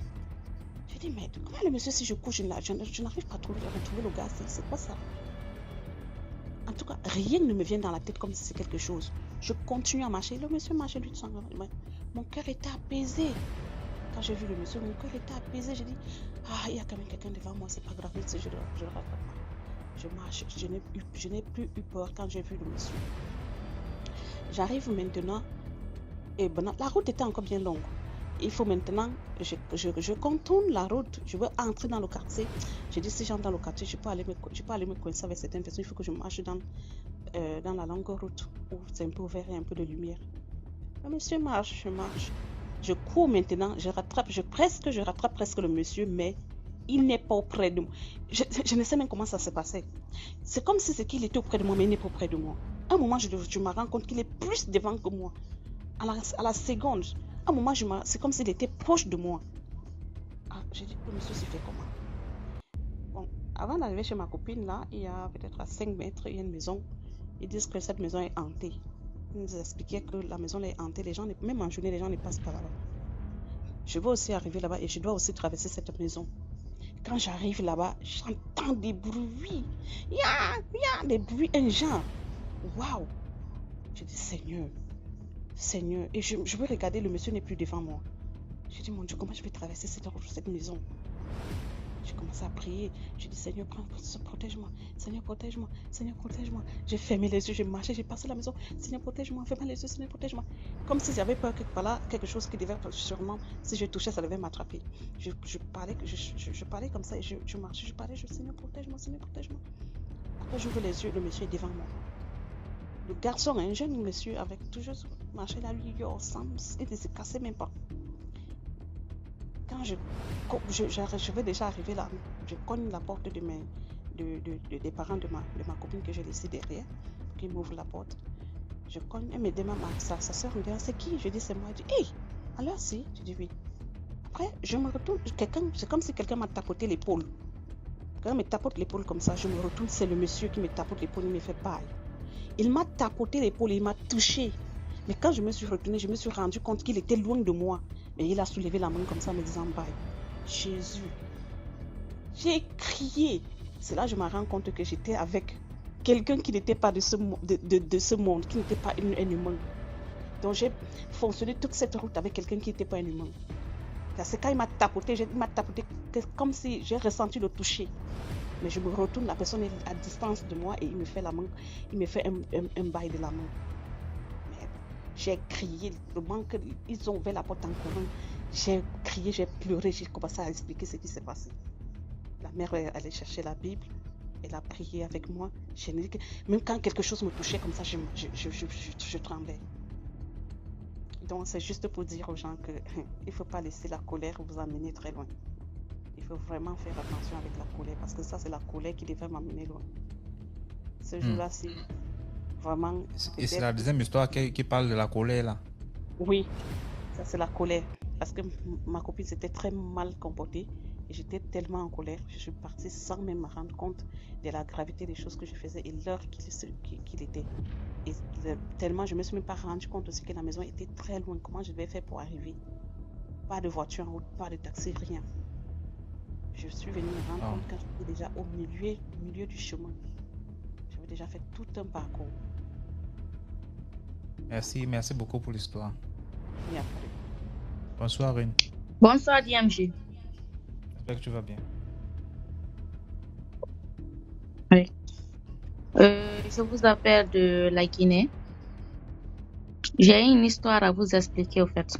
Je dis, mais comment le monsieur, si je cours, je n'arrive pas à retrouver le gars. C'est quoi ça? En tout cas, rien ne me vient dans la tête comme si c'est quelque chose. Je continue à marcher. Le monsieur marchait lui de sang. Mon cœur était apaisé. Quand j'ai vu le monsieur, mon cœur était apaisé. J'ai dit, ah, il y a quand même quelqu'un devant moi, c'est pas grave, je le rattrape pas. Je marche, je n'ai plus eu peur quand j'ai vu le monsieur. J'arrive maintenant, et bon, la route était encore bien longue. Il faut maintenant, je contourne la route, je veux entrer dans le quartier. J'ai dit, si j'entre dans le quartier, je peux aller me coincer avec certaines personnes. Il faut que je marche dans la longue route où c'est un peu ouvert et un peu de lumière. Le monsieur marche, je marche. Je cours maintenant, je rattrape presque le monsieur, mais il n'est pas auprès de moi. Je ne sais même comment ça s'est passé. C'est comme si c'est qu'il était auprès de moi, mais il n'est pas auprès de moi. À un moment, je me rends compte qu'il est plus devant que moi. À la seconde, à un moment, c'est comme s'il était proche de moi. Ah, j'ai dit, le monsieur s'est fait comment? Bon, avant d'arriver chez ma copine, là, il y a peut-être à 5 mètres, il y a une maison. Ils disent que cette maison est hantée. Ils nous expliquaient que la maison est hantée. Même en journée, les gens ne passent pas là-bas. Je veux aussi arriver là-bas et je dois aussi traverser cette maison. Quand j'arrive là-bas, j'entends des bruits. Il y a des bruits, un genre. Waouh! Je dis, Seigneur. Et je veux regarder, le monsieur n'est plus devant moi. Je dis, mon Dieu, comment je vais traverser cette maison? J'ai commencé à prier. Je dis, Seigneur, protège-moi. Seigneur, protège-moi. Seigneur, protège-moi. J'ai fermé les yeux, j'ai marché, j'ai passé la maison. Seigneur, protège-moi. Ferme les yeux, Seigneur, protège-moi. Comme si j'avais peur quelque part là, quelque chose qui devait sûrement, si je touchais, ça devait m'attraper. Je parlais comme ça et je marchais, je parlais, Seigneur, protège-moi, Seigneur, protège-moi. Après, j'ouvre les yeux, le monsieur est devant moi. Le garçon, un jeune monsieur, avec toujours marché là, lui, il ne se cassait même pas. Quand je vais déjà arriver là, je cogne la porte des parents de ma copine que j'ai laissée derrière, qui m'ouvre la porte. Je cogne, elle me demande, sa soeur me dit, c'est qui? Je dis, c'est moi. Elle dit, hey, alors si? Je dis oui. Après, je me retourne, c'est comme si quelqu'un m'a tapoté l'épaule. Quand il me tapote l'épaule comme ça, je me retourne, c'est le monsieur qui me tapote l'épaule, il me fait pareil. Il m'a tapoté l'épaule, il m'a touché. Mais quand je me suis retournée, je me suis rendu compte qu'il était loin de moi. Mais il a soulevé la main comme ça, me disant, bye. Jésus. J'ai crié. C'est là que je me rends compte que j'étais avec quelqu'un qui n'était pas de ce monde, qui n'était pas un humain. Donc j'ai fonctionné toute cette route avec quelqu'un qui n'était pas un humain. Parce que quand il m'a tapoté comme si j'ai ressenti le toucher. Mais je me retourne, la personne est à distance de moi et il me fait la main, il me fait un bail de la main. Mais j'ai crié, le moment qu'ils ont ouvert la porte en courant, j'ai crié, j'ai pleuré, j'ai commencé à expliquer ce qui s'est passé. La mère est allée chercher la Bible, elle a prié avec moi. Même quand quelque chose me touchait comme ça, je tremblais. Donc c'est juste pour dire aux gens qu'il ne faut pas laisser la colère vous amener très loin. Il faut vraiment faire attention avec la colère parce que ça c'est la colère qui devait m'amener loin. Ce jour-là, c'est vraiment... Et c'est la deuxième histoire qui parle de la colère là. Oui, ça c'est la colère. Parce que ma copine s'était très mal comportée et j'étais tellement en colère. Je suis partie sans même me rendre compte de la gravité des choses que je faisais et l'heure qu'il était. Et tellement je ne me suis même pas rendu compte aussi que la maison était très loin. Comment je devais faire pour arriver? Pas de voiture en route, pas de taxi, rien. Je suis venue me rendre compte quand j'étais déjà au milieu du chemin. J'avais déjà fait tout un parcours. Merci beaucoup pour l'histoire. Il n'y a pas de Bonsoir, Rune. Bonsoir, DMG. J'espère que tu vas bien. Oui. Je vous appelle de la Guinée. J'ai une histoire à vous expliquer, au fait.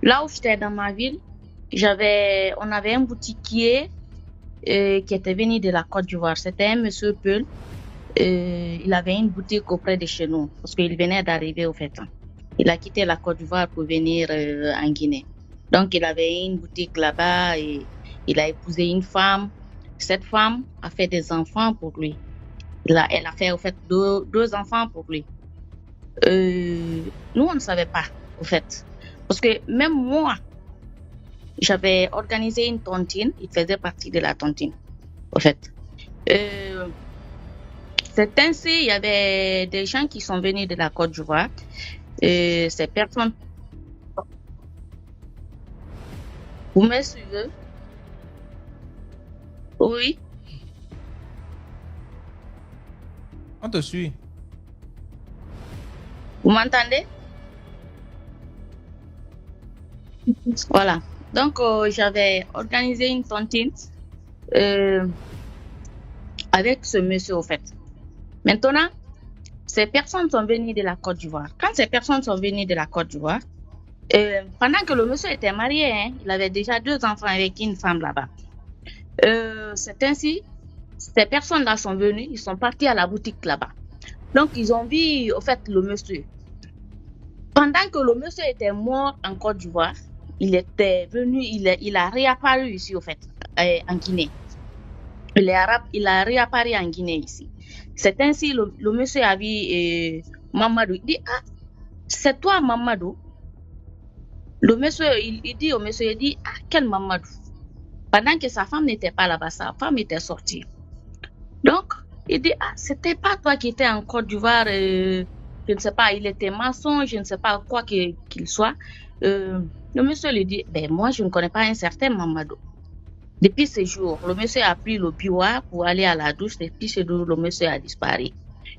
Là où j'étais dans ma ville, on avait un boutiquier qui était venu de la Côte d'Ivoire. C'était un monsieur Peul. Il avait une boutique auprès de chez nous parce qu'il venait d'arriver, au fait. Il a quitté la Côte d'Ivoire pour venir en Guinée. Donc, il avait une boutique là-bas et il a épousé une femme. Cette femme a fait des enfants pour lui. Elle a fait, au fait, deux enfants pour lui. Nous, on ne savait pas, au fait. Parce que même moi, j'avais organisé une tontine. Il faisait partie de la tontine, au fait. C'est ainsi, il y avait des gens qui sont venus de la Côte d'Ivoire. Ces personnes... Vous me suivez? Oui. On te suit. Vous m'entendez? Voilà. Donc, j'avais organisé une tontine avec ce monsieur, au fait. Maintenant, ces personnes sont venues de la Côte d'Ivoire. Quand ces personnes sont venues de la Côte d'Ivoire, pendant que le monsieur était marié, il avait déjà 2 enfants avec une femme là-bas. C'est ainsi, ces personnes-là sont venues, ils sont partis à la boutique là-bas. Donc, ils ont vu, au fait, le monsieur. Pendant que le monsieur était mort en Côte d'Ivoire, il était venu, il a réapparu ici, au fait, en Guinée. Il a réapparu en Guinée ici. C'est ainsi, le monsieur a vu Mamadou. Il dit, ah, c'est toi, Mamadou. Le monsieur, il dit au monsieur, il dit, ah, quel Mamadou. Pendant que sa femme n'était pas là-bas, sa femme était sortie. Donc, il dit, ah, c'était pas toi qui étais en Côte d'Ivoire, je ne sais pas, il était maçon, je ne sais pas quoi qu'il soit. Le monsieur lui dit, ben moi, je ne connais pas un certain Mamadou. Depuis ce jour, le monsieur a pris le biwa pour aller à la douche. Depuis ce jour, le monsieur a disparu.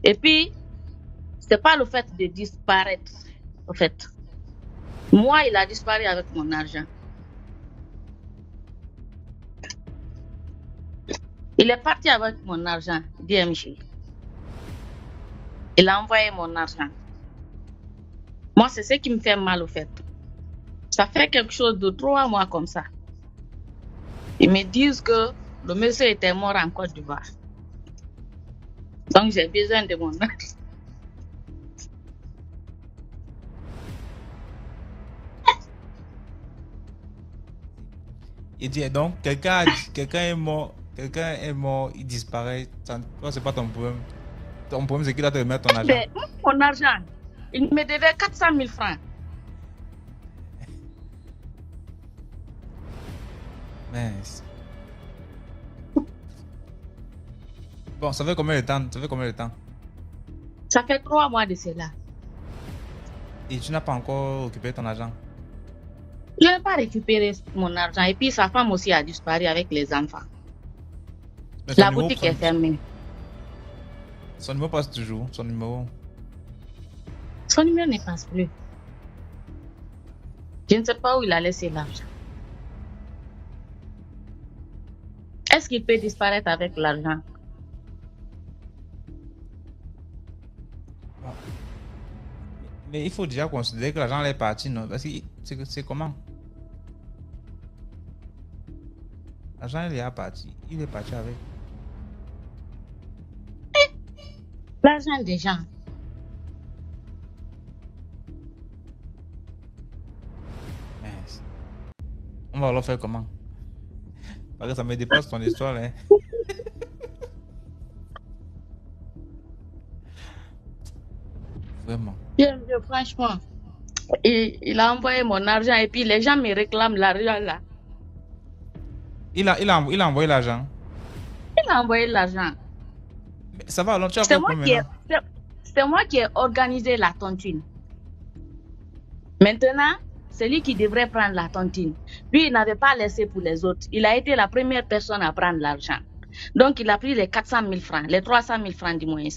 Et puis, c'est pas le fait de disparaître, en fait. Moi, il a disparu avec mon argent. Il est parti avec mon argent, DMG. Il a envoyé mon argent. Moi, c'est ce qui me fait mal, au fait. Ça fait quelque chose de 3 mois comme ça. Ils me disent que le monsieur était mort en Côte d'Ivoire. Donc, j'ai besoin de mon argent. Il dit donc, quelqu'un est mort, il disparaît. Toi, c'est pas ton problème. Ton problème, c'est qu'il a te remettre ton argent. Mais mon argent, il me devait 400 000 francs. Mince. Bon, ça fait combien de temps? Ça fait 3 mois de cela. Et tu n'as pas encore récupéré ton argent? Je n'ai pas récupéré mon argent. Et puis sa femme aussi a disparu avec les enfants. La boutique est fermée. Son numéro passe toujours. Son numéro ne passe plus. Je ne sais pas où il a laissé l'argent. Est-ce qu'il peut disparaître avec l'argent? Mais il faut déjà considérer que l'argent est parti, non? Parce que c'est comment? L'argent il est parti. Il est parti avec. L'argent des gens. Mince. On va le faire comment? Parce que ça me dépasse ton histoire, hein. Vraiment. Franchement, il a envoyé mon argent et puis les gens me réclament l'argent là. Il a envoyé l'argent. Il a envoyé l'argent. Ça va, alors tu as C'est moi qui ai organisé la tontine. Maintenant, c'est lui qui devrait prendre la tontine. Lui, il n'avait pas laissé pour les autres. Il a été la première personne à prendre l'argent. Donc, il a pris les 400 000 francs, les 300 000 francs du moins.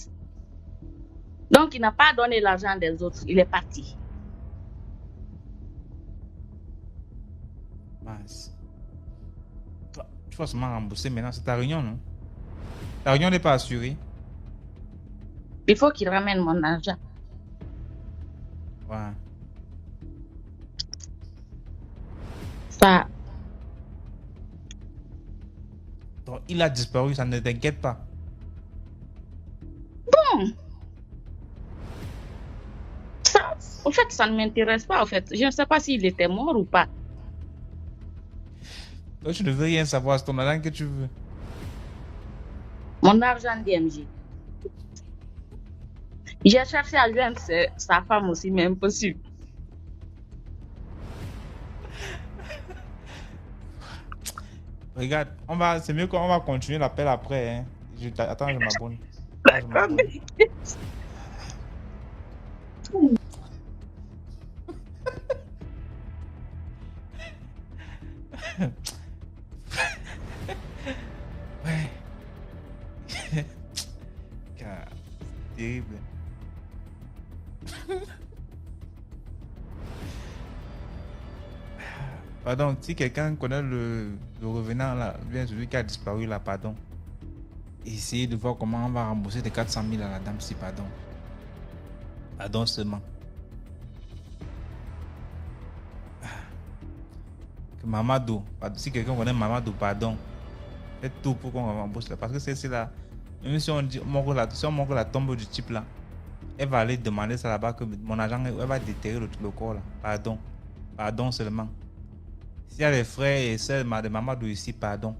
Donc, il n'a pas donné l'argent des autres. Il est parti. Mince. Toi, tu vas seulement rembourser maintenant. C'est ta réunion, non? Ta réunion n'est pas assurée. Il faut qu'il ramène mon argent. Ouais. Ça, Donc, il a disparu, ça ne t'inquiète pas. bon. Ça, en fait, ça ne m'intéresse pas, en fait. Je ne sais pas s'il était mort ou pas. Toi, tu ne veux rien savoir, c'est ton argent que tu veux. Mon argent DMG. J'ai cherché à joindre sa femme aussi, mais impossible. Regarde, c'est mieux qu'on va continuer l'appel après. Hein. Attends, je m'abonne. D'accord, mais- Ouais. Car, c'est terrible. Pardon, si quelqu'un connaît le revenant là, bien celui qui a disparu là, pardon. Essayez de voir comment on va rembourser les 400 000 à la dame, si pardon. Pardon seulement. Que Mamadou, si quelqu'un connaît Mamadou, pardon. Faites tout pour qu'on rembourse là. Parce que c'est là, même si on dit, si on montre la tombe du type là, elle va aller demander ça là-bas que mon agent, elle va déterrer le corps là. Pardon. Pardon seulement. S'il y a des frères et sœurs de Mamadou ici, pardon.